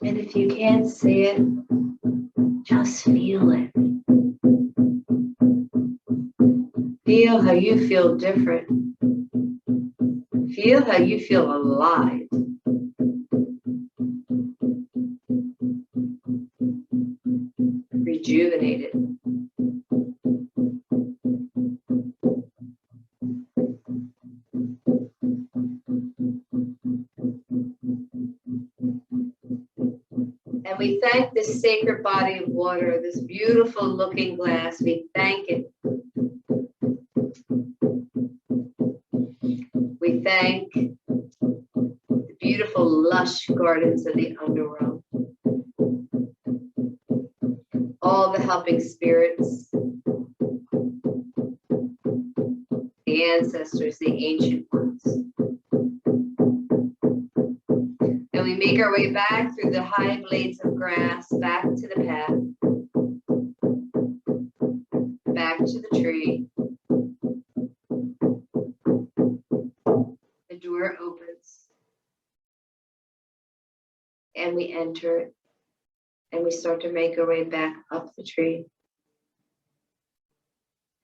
And if you can't see it, just feel it. Feel how you feel different. Feel how you feel alive. Rejuvenated. And we thank this sacred body of water, this beautiful looking glass. We thank it. We thank the beautiful lush gardens of the underworld. All the helping spirits, the ancestors, the ancient ones. And we make our way back through the high blades of grass, back to the path, back to the tree. The door opens and we enter it, and we start to make our way back up the tree.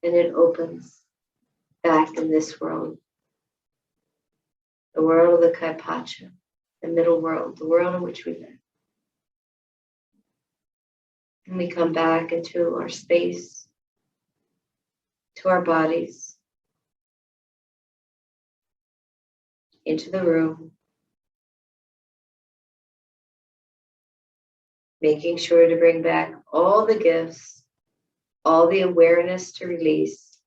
And it opens back in this world, the world of the Kaipacha, the middle world, the world in which we live. And we come back into our space, to our bodies, into the room, making sure to bring back all the gifts, all the awareness to release.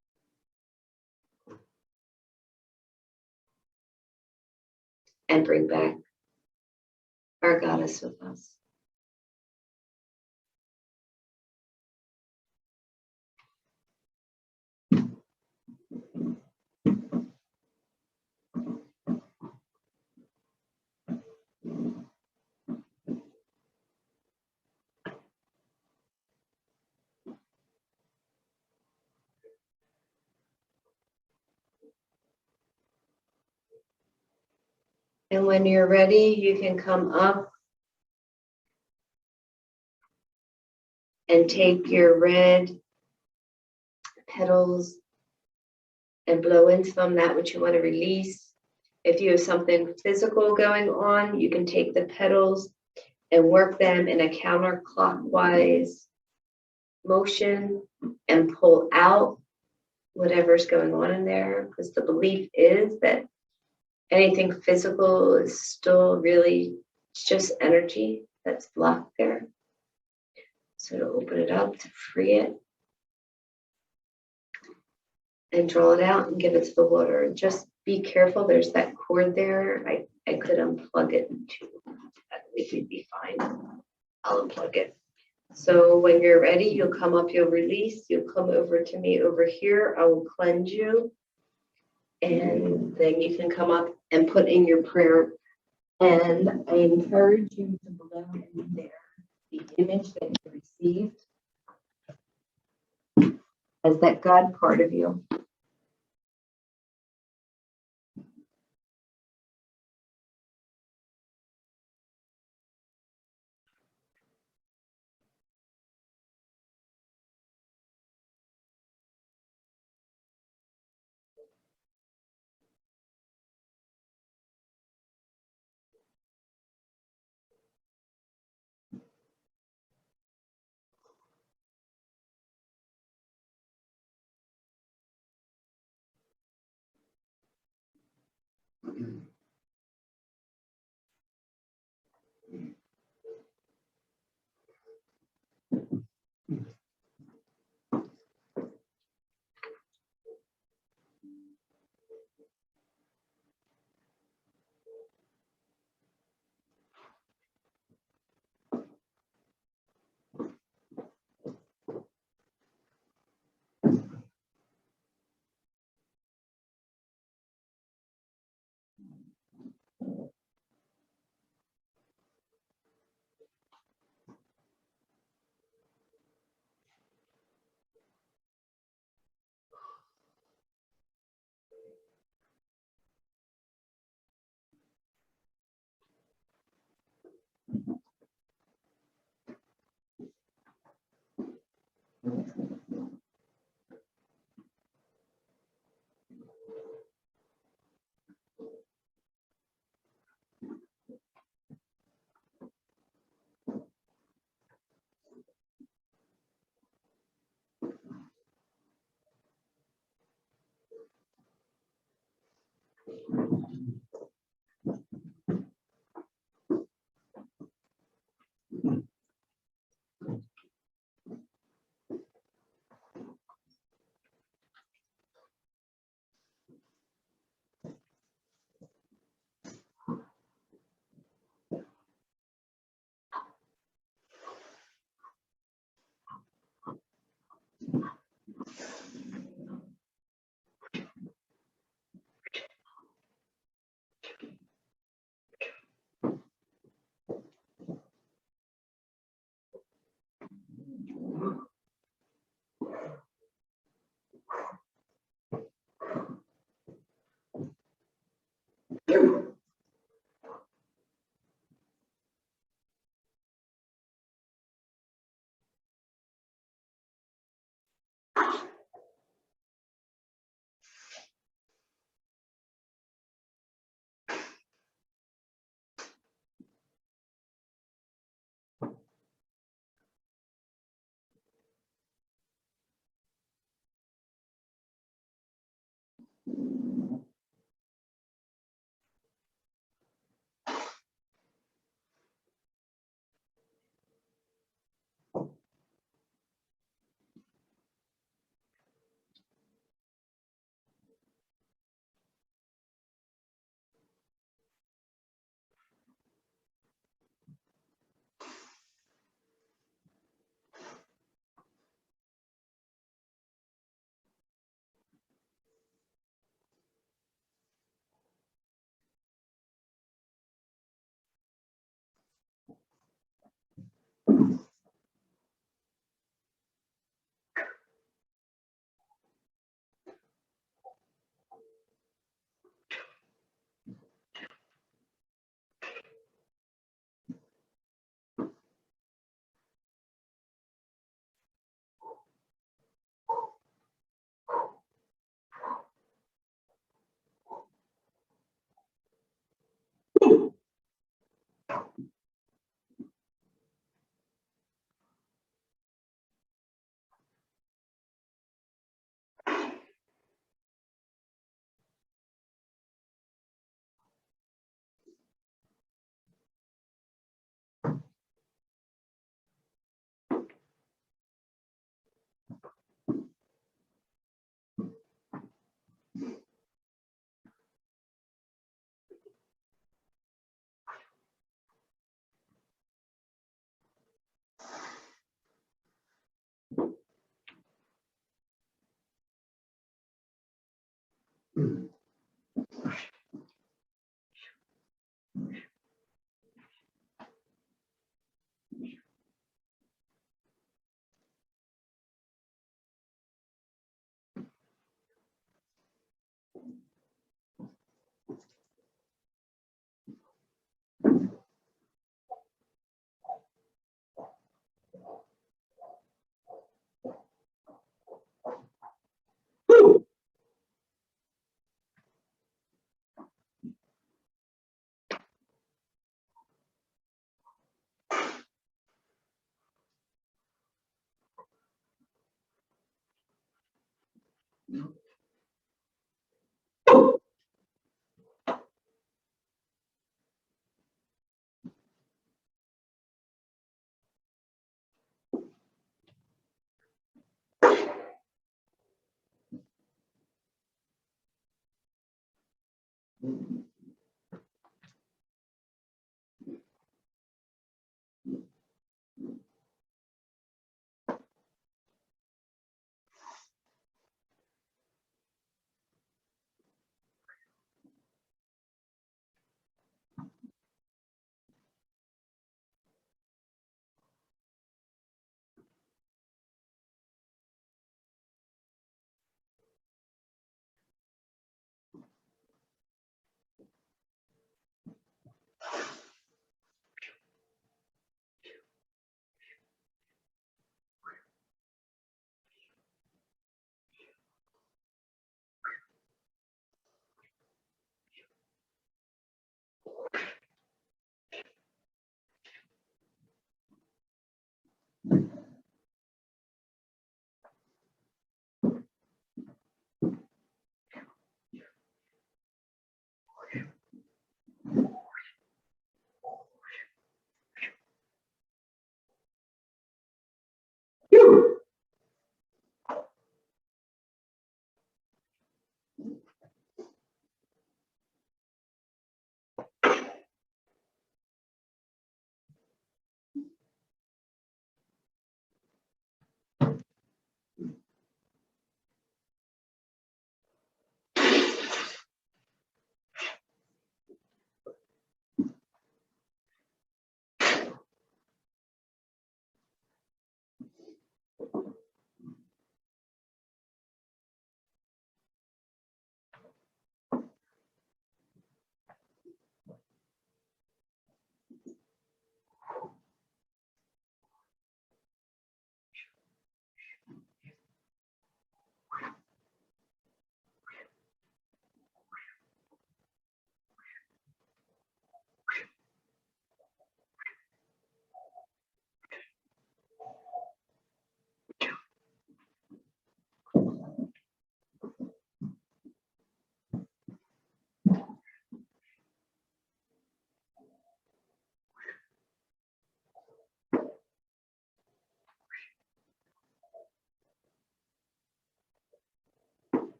And bring back our goddess with us. And when you're ready, you can come up and take your red petals and blow into them that which you want to release. If you have something physical going on, you can take the petals and work them in a counterclockwise motion and pull out whatever's going on in there, because the belief is that anything physical is still really, it's just energy that's blocked there. So to open it up, to free it, and draw it out and give it to the water. And just be careful, there's that cord there. I could unplug it too. I believe we'd be fine. I'll unplug it. So when you're ready, you'll come up, you'll release, you'll come over to me over here. I will cleanse you. And then you can come up and put in your prayer. And I encourage you to blow in there the image that you received as that God part of you.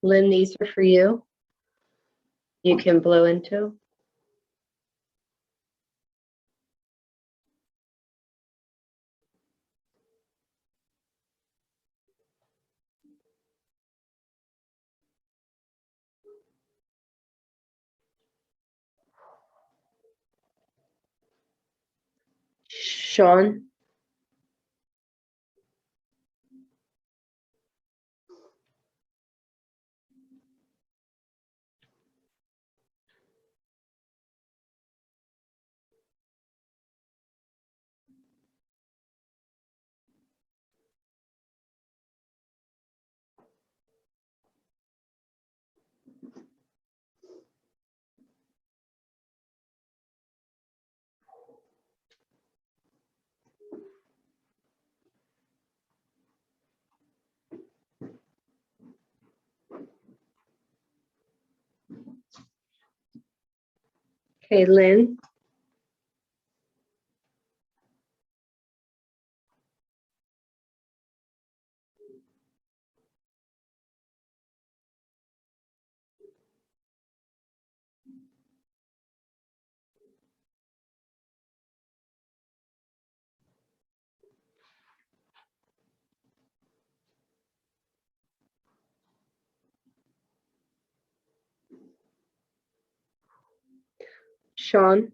Lynn, these are for you. You can blow into. Sean. Okay, Lynn. Sean.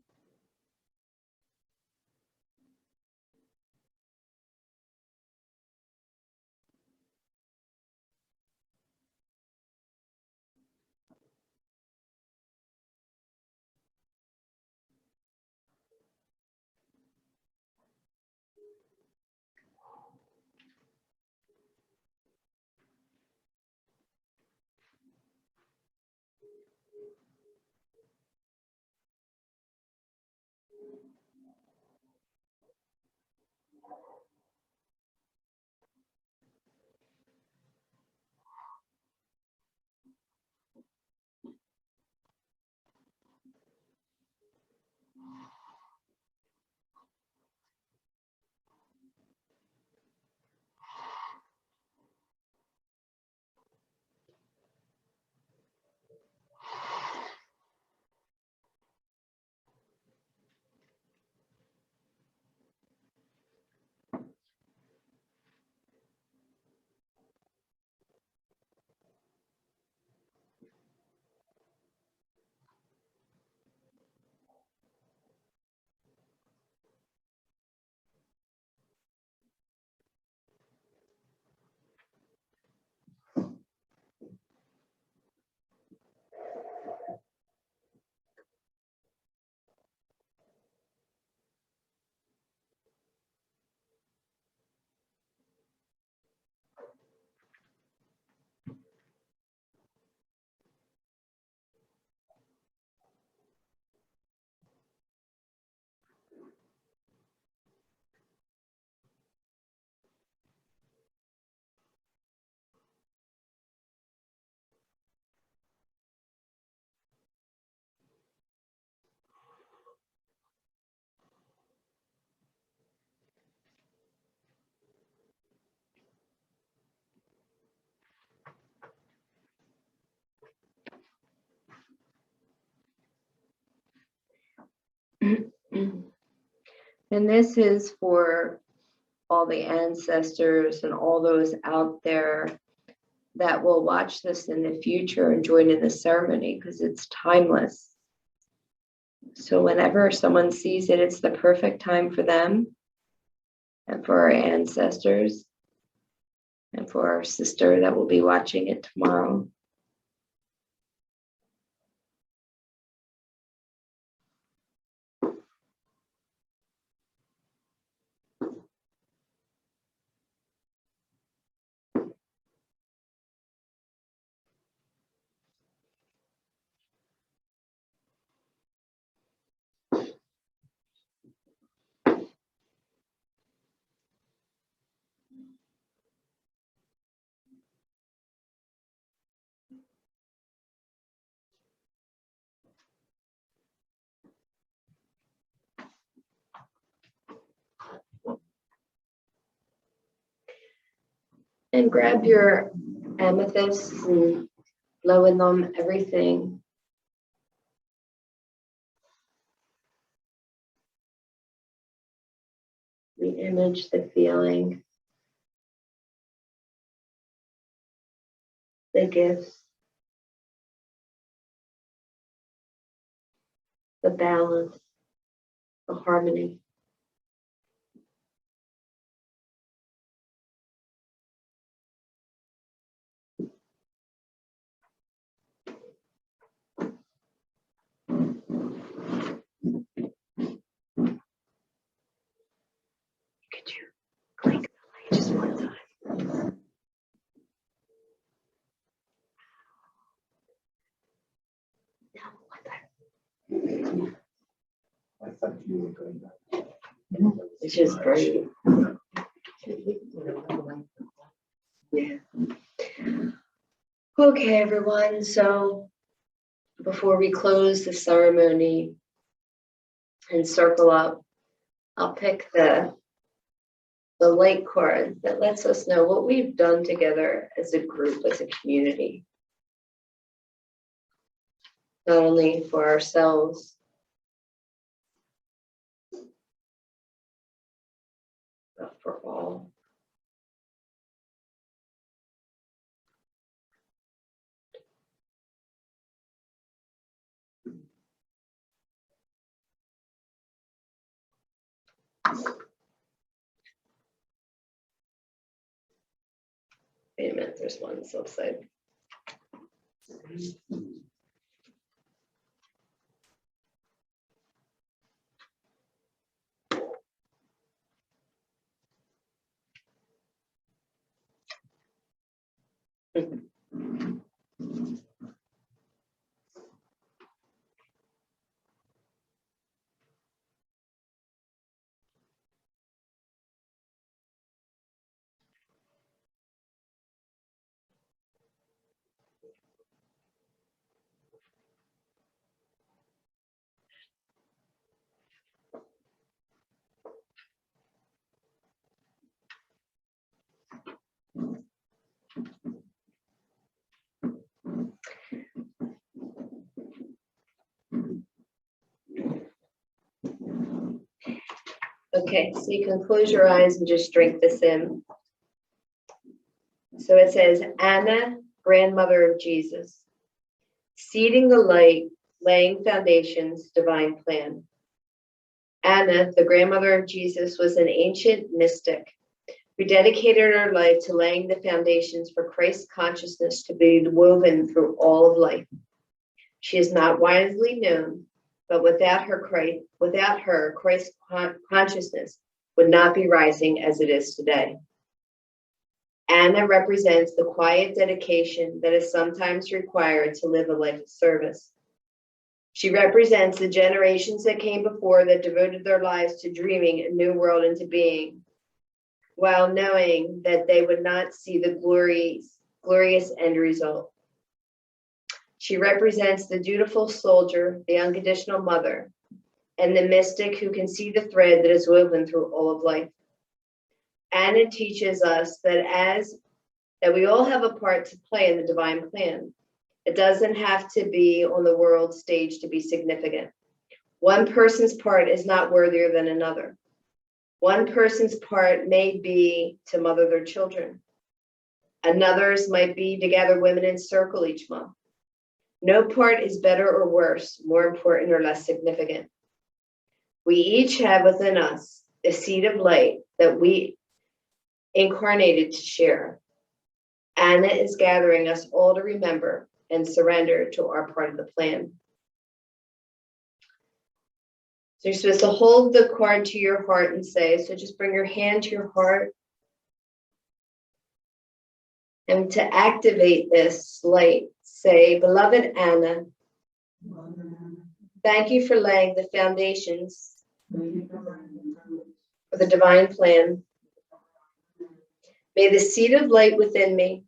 And this is for all the ancestors and all those out there that will watch this in the future and join in the ceremony because it's timeless. So whenever someone sees it, it's the perfect time for them and for our ancestors and for our sister that will be watching it tomorrow. And grab your amethysts and blow in them everything. The image, the feeling, the gifts, the balance, the harmony. Could you blink the light just one time? No, one time. I thought you were going back. It's just great. Yeah. Okay, everyone. So before we close the ceremony and circle up, I'll pick the light card that lets us know what we've done together as a group, as a community. Not only for ourselves, but for all. Wait a minute, there's one subside. Okay, so you can close your eyes and just drink this in. So it says, Anna, grandmother of Jesus, seeding the light, laying foundations, divine plan. Anna, the grandmother of Jesus, was an ancient mystic who dedicated her life to laying the foundations for Christ's consciousness to be woven through all of life. She is not widely known, but without her, Christ's consciousness would not be rising as it is today. Anna represents the quiet dedication that is sometimes required to live a life of service. She represents the generations that came before that devoted their lives to dreaming a new world into being, while knowing that they would not see the glorious end result. She represents the dutiful soldier, the unconditional mother, and the mystic who can see the thread that is woven through all of life. Anna teaches us that we all have a part to play in the divine plan. It doesn't have to be on the world stage to be significant. One person's part is not worthier than another. One person's part may be to mother their children. Another's might be to gather women in circle each month. No part is better or worse, more important or less significant. We each have within us a seed of light that we incarnated to share. Anna is gathering us all to remember and surrender to our part of the plan. So you're supposed to hold the card to your heart and say, so just bring your hand to your heart. And to activate this light, say, beloved Anna, thank you for laying the foundations for the divine plan. May the seed of light within me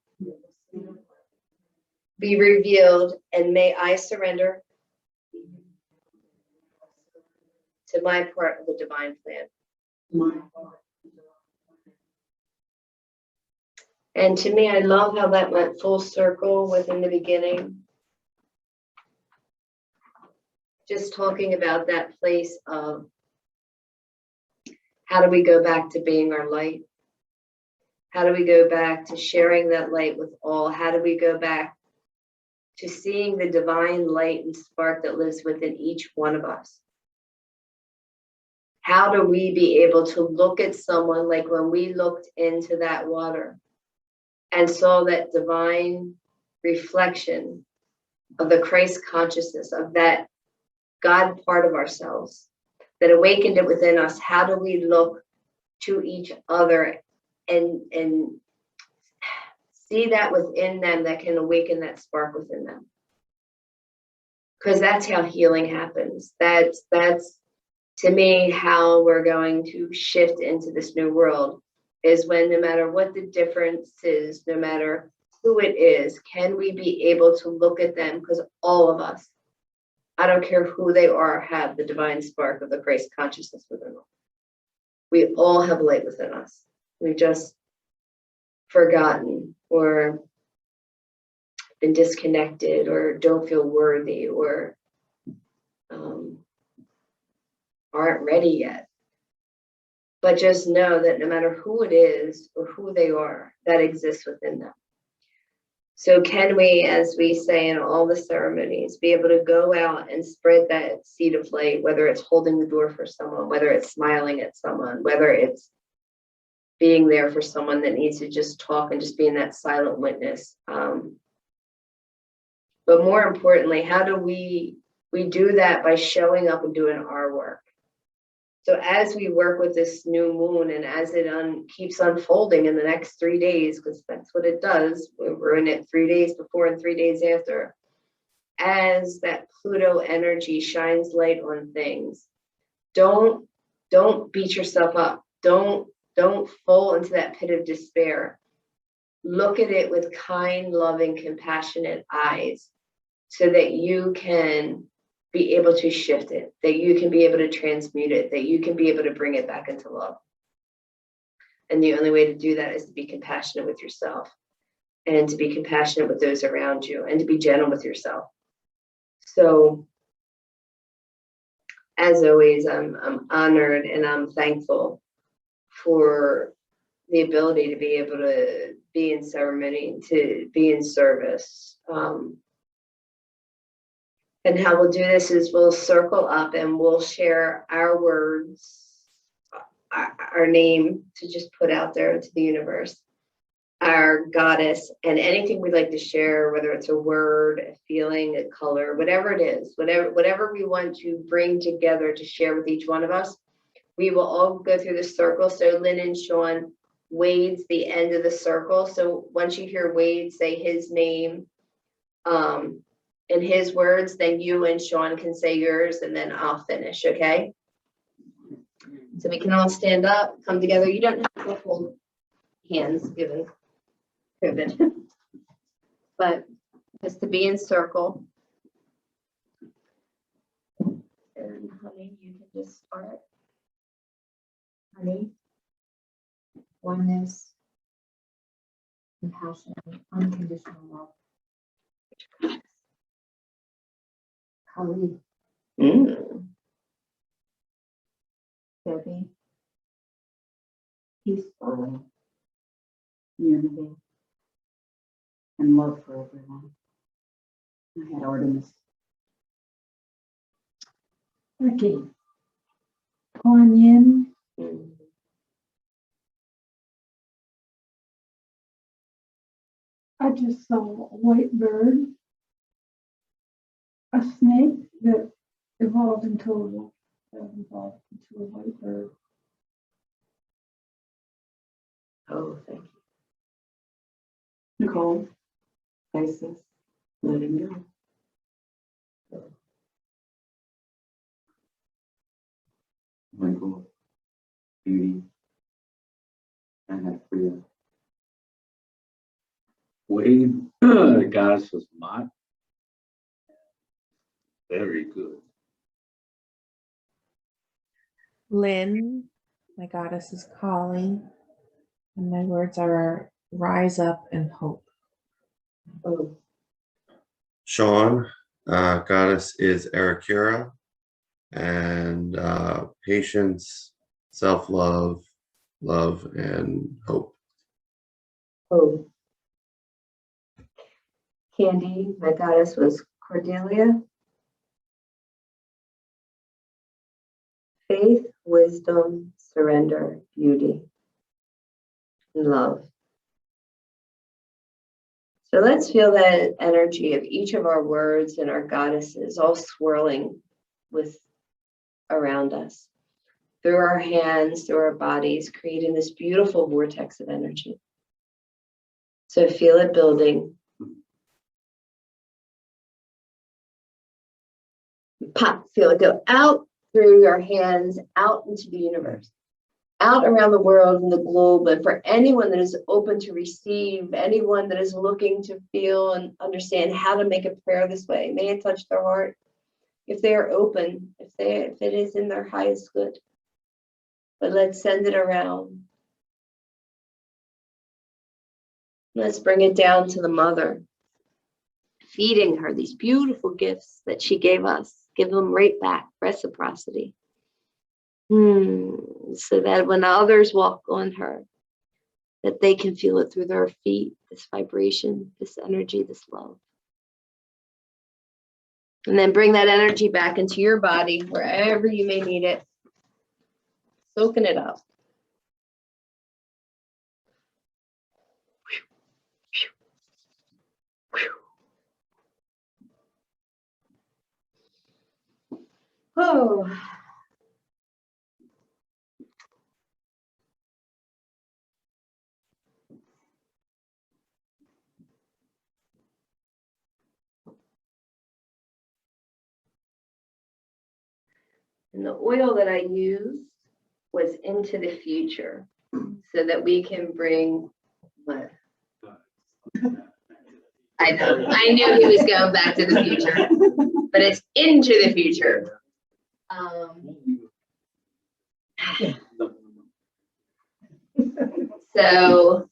be revealed, and may I surrender to my part of the divine plan. And to me, I love how that went full circle within the beginning. Just talking about that place of how do we go back to being our light? How do we go back to sharing that light with all? How do we go back to seeing the divine light and spark that lives within each one of us? How do we be able to look at someone like when we looked into that water and saw that divine reflection of the Christ consciousness, of that God part of ourselves that awakened it within us? How do we look to each other and see that within them that can awaken that spark within them? Because that's how healing happens. That's to me how we're going to shift into this new world, is when no matter what the difference is, no matter who it is, can we be able to look at them? Because all of us, I don't care who they are, have the divine spark of the Christ consciousness within them. We all have light within us. We've just forgotten or been disconnected or don't feel worthy or aren't ready yet. But just know that no matter who it is or who they are, that exists within them. So can we, as we say in all the ceremonies, be able to go out and spread that seed of light, whether it's holding the door for someone, whether it's smiling at someone, whether it's being there for someone that needs to just talk and just being that silent witness. But more importantly, how do we do that by showing up and doing our work? So as we work with this new moon and as it keeps unfolding in the next 3 days, because that's what it does, we're in it 3 days before and 3 days after, as that Pluto energy shines light on things, don't beat yourself up. Don't fall into that pit of despair. Look at it with kind, loving, compassionate eyes so that you can be able to shift it, that you can be able to transmute it, that you can be able to bring it back into love. And the only way to do that is to be compassionate with yourself and to be compassionate with those around you and to be gentle with yourself. So as always, I'm honored and I'm thankful for the ability to be able to be in ceremony, to be in service. And how we'll do this is we'll circle up and we'll share our words, our name to just put out there into the universe, our goddess, and anything we'd like to share, whether it's a word, a feeling, a color, whatever it is, whatever we want to bring together to share with each one of us. We will all go through the circle. So Lynn and Sean, Wade's the end of the circle. So once you hear Wade say his name, in his words, then you and Sean can say yours, and then I'll finish, okay? So we can all stand up, come together. You don't have to hold hands, given COVID, but just to be in circle. And honey, you can just start. Honey, oneness, compassion, unconditional love. Kali, Debbie, peaceful, unity, and love for everyone. I had Artemis. Okay. Kuan Yin, I just saw a white bird, a snake that evolved into a wolf, that evolved into a white bird. Oh, thank you. Nicole, Isis, letting go. Michael, Beauty, and had Freya. Wade, the goddess was Mott. Very good. Lynn, my goddess is Kali, and my words are rise up and hope. Oh, Sean, goddess is Arakira, and patience, self-love, love, and hope. oh. Candy, my goddess was Cordelia. Faith, wisdom, surrender, beauty, and love. So let's feel that energy of each of our words and our goddesses all swirling with around us, through our hands, through our bodies, creating this beautiful vortex of energy. So feel it building. Pop, feel it go out through your hands, out into the universe, out around the world and the globe. And for anyone that is open to receive, anyone that is looking to feel and understand how to make a prayer this way, may it touch their heart. If they are open, if it is in their highest good. But let's send it around. Let's bring it down to the mother, feeding her these beautiful gifts that she gave us. Give them right back, reciprocity. So that when others walk on her, that they can feel it through their feet, this vibration, this energy, this love. And then bring that energy back into your body, wherever you may need it, soaking it up. Oh. And the oil that I used was into the future, so that we can bring what? I know, I knew he was going back to the future, but it's into the future. So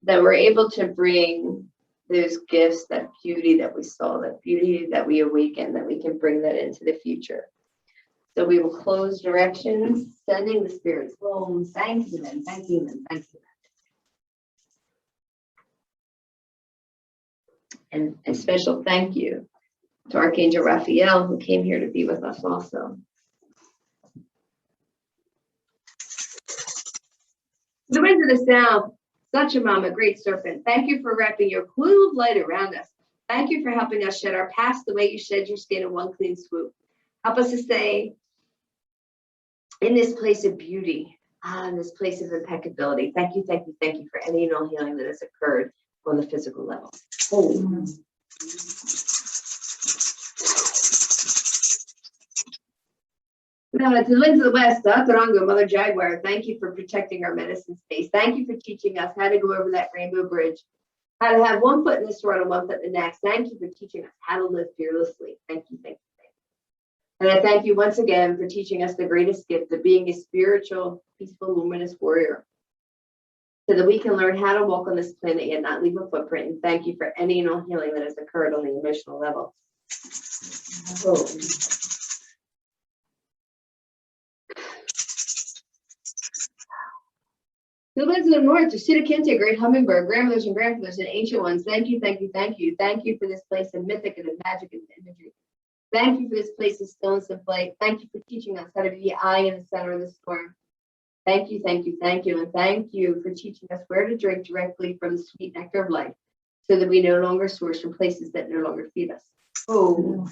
that we're able to bring those gifts, that beauty that we saw, that beauty that we awaken, that we can bring that into the future. So we will close directions, sending the spirits home, thanking them, thanking them, thanking them. And a special thank you to Archangel Raphael, who came here to be with us also. The winds of the south, such a mama, great serpent. Thank you for wrapping your clue of light around us. Thank you for helping us shed our past the way you shed your skin in one clean swoop. Help us to stay in this place of beauty, in this place of impeccability. Thank you, thank you, thank you for any and all healing that has occurred on the physical level. Oh. Now, to the winds of the west, Datarango, Mother Jaguar, thank you for protecting our medicine space. Thank you for teaching us how to go over that rainbow bridge, how to have one foot in this world and one foot in the next. Thank you for teaching us how to live fearlessly. Thank you, thank you, thank you. And I thank you once again for teaching us the greatest gift of being a spiritual, peaceful, luminous warrior, so that we can learn how to walk on this planet yet not leave a footprint. And thank you for any and all healing that has occurred on the emotional level. Oh. The winds of the north, to Sita Kinte, great hummingbird, grandmothers and grandfathers and ancient ones. Thank you, thank you, thank you. Thank you for this place of mythic and of magic and imagery. Thank you for this place of stillness and flight. Thank you for teaching us how to be the eye in the center of the storm. Thank you, thank you, thank you. And thank you for teaching us where to drink directly from the sweet nectar of life, so that we no longer source from places that no longer feed us. Oh.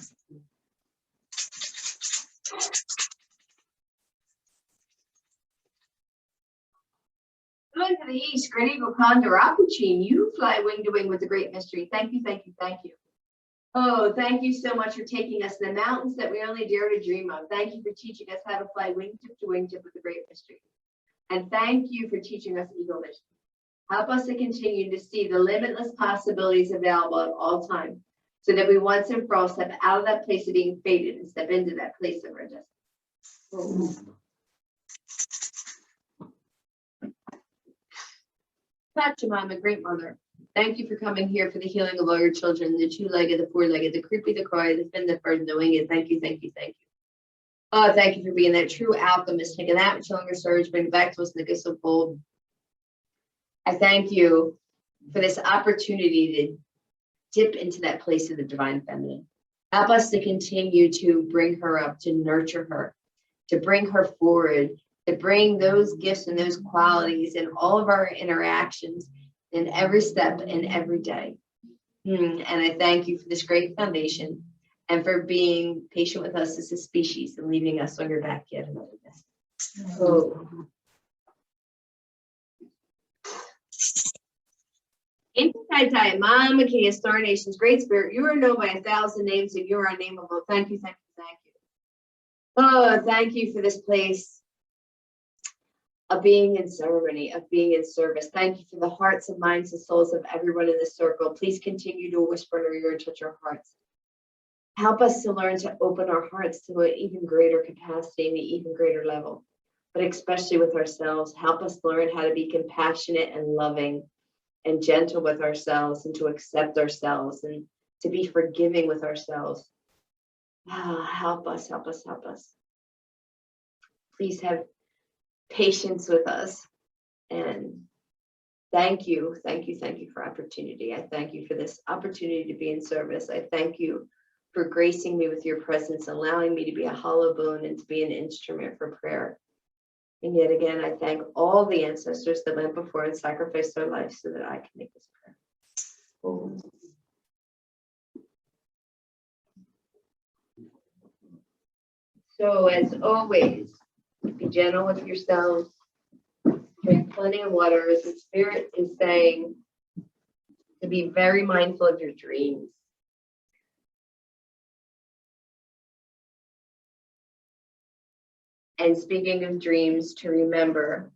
Going to the east, Great Eagle Condor, Aquachine, you fly wing to wing with the great mystery. Thank you, thank you, thank you. Oh, thank you so much for taking us to the mountains that we only dare to dream of. Thank you for teaching us how to fly wingtip to wingtip with the great mystery. And thank you for teaching us eagle vision. Help us to continue to see the limitless possibilities available at all times, so that we once and for all step out of that place of being fated and step into that place of our destiny. Oh. Pachamama, great mother. Thank you for coming here for the healing of all your children, the two-legged, the four-legged, the creepy, the cry, the fin, the bird, the winged. Thank you, thank you, thank you. Oh, thank you for being that true alchemist, taking that and chilling your surge, bring it back to us in the gift of gold. I thank you for this opportunity to dip into that place of the divine feminine. Help us to continue to bring her up, to nurture her, to bring her forward, to bring those gifts and those qualities in all of our interactions in every step and every day. And I thank you for this great foundation and for being patient with us as a species and leaving us on your back yet another day. Oh. Inti Mama Kia, Star Nations, Great Spirit, you are known by 1,000 names and you are unnameable. Thank you, thank you, thank you. Oh, thank you for this place of being in ceremony, of being in service. Thank you for the hearts and minds and souls of everyone in this circle. Please continue to whisper in our ear and touch our hearts. Help us to learn to open our hearts to an even greater capacity and an even greater level, but especially with ourselves. Help us learn how to be compassionate and loving and gentle with ourselves and to accept ourselves and to be forgiving with ourselves. Help us, help us, help us. Please have patience with us. And thank you, thank you, thank you for opportunity. I thank you for this opportunity to be in service. I thank you for gracing me with your presence, allowing me to be a hollow bone and to be an instrument for prayer. And yet again, I thank all the ancestors that went before and sacrificed their lives so that I can make this prayer. Oh. So as always, be gentle with yourselves. Drink plenty of water. As the Spirit is saying, to be very mindful of your dreams. And speaking of dreams, to remember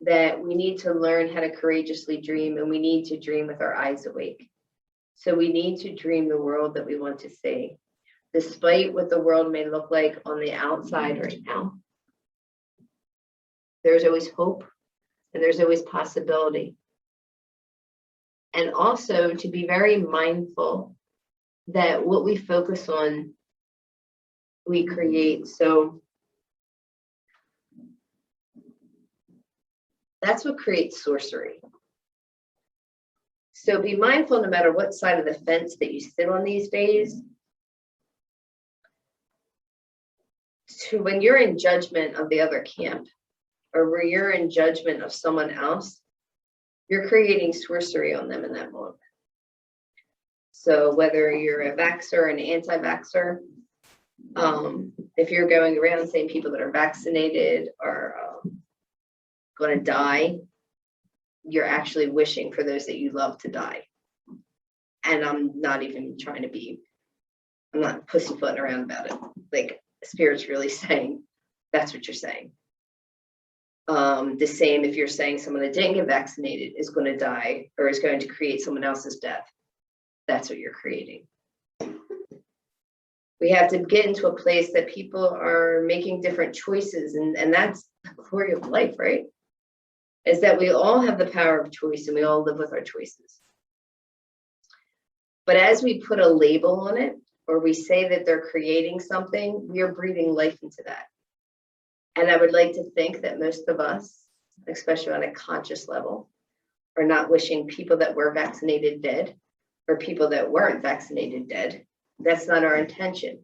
that we need to learn how to courageously dream, and we need to dream with our eyes awake. So we need to dream the world that we want to see, despite what the world may look like on the outside right now. There's always hope and there's always possibility. And also to be very mindful that what we focus on, we create. So that's what creates sorcery. So be mindful no matter what side of the fence that you sit on these days, to when you're in judgment of the other camp, or where you're in judgment of someone else, you're creating sorcery on them in that moment. So whether you're a vaxxer or an anti-vaxxer, if you're going around saying people that are vaccinated are going to die, you're actually wishing for those that you love to die. And I'm not even trying to be, I'm not pussyfooting around about it. Like, Spirit's really saying, that's what you're saying. The same if you're saying someone that didn't get vaccinated is going to die or is going to create someone else's death. That's what you're creating. We have to get into a place that people are making different choices, and that's the glory of life, right? Is that we all have the power of choice and we all live with our choices. But as we put a label on it, or we say that they're creating something, we are breathing life into that. And I would like to think that most of us, especially on a conscious level, are not wishing people that were vaccinated dead or people that weren't vaccinated dead. That's not our intention.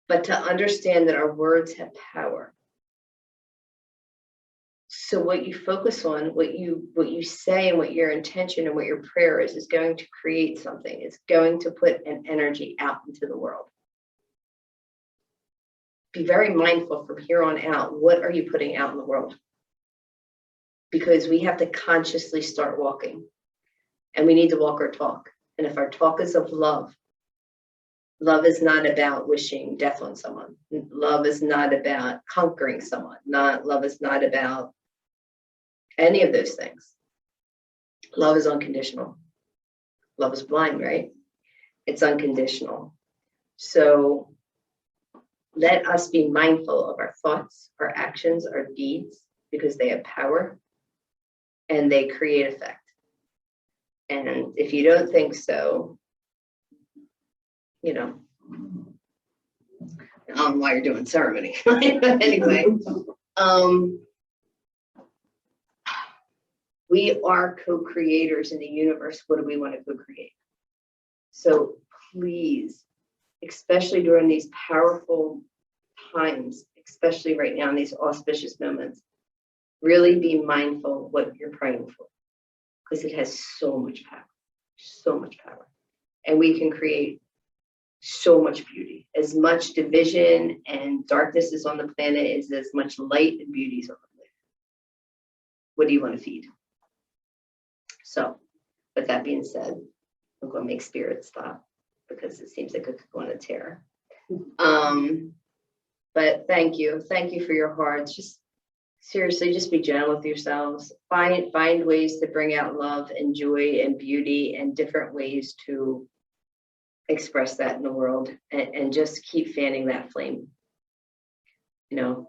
But to understand that our words have power. So what you focus on, what you say, and what your intention and what your prayer is going to create something. It's going to put an energy out into the world. Be very mindful from here on out. What are you putting out in the world? Because we have to consciously start walking, and we need to walk our talk. And if our talk is of love, love is not about wishing death on someone. Love is not about conquering someone. Love is not about any of those things. Love is unconditional. Love is blind, right? It's unconditional. So let us be mindful of our thoughts, our actions, our deeds, because they have power. and they create effect. And if you don't think so, you know, I don't know why you're doing ceremony. Anyway, we are co-creators in the universe. What do we want to co-create? So please, especially during these powerful times, especially right now in these auspicious moments, really be mindful of what you're praying for, because it has so much power, so much power. And we can create so much beauty. As much division and darkness is on the planet is as much light and beauty is on the planet. What do you want to feed? So with that being said, I'm going to make spirit stop because it seems like it could go on a tear. But thank you for your hearts. Just seriously, just be gentle with yourselves. Find ways to bring out love and joy and beauty and different ways to express that in the world, and just keep fanning that flame. You know,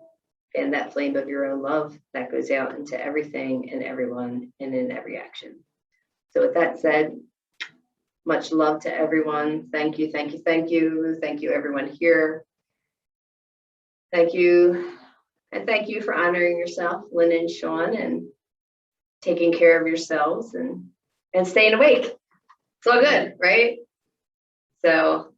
fan that flame of your own love that goes out into everything and everyone and in every action. So with that said, much love to everyone. Thank you, thank you, thank you. Thank you, everyone here. Thank you. And thank you for honoring yourself, Lynn and Sean, and taking care of yourselves and staying awake. It's all good, right? So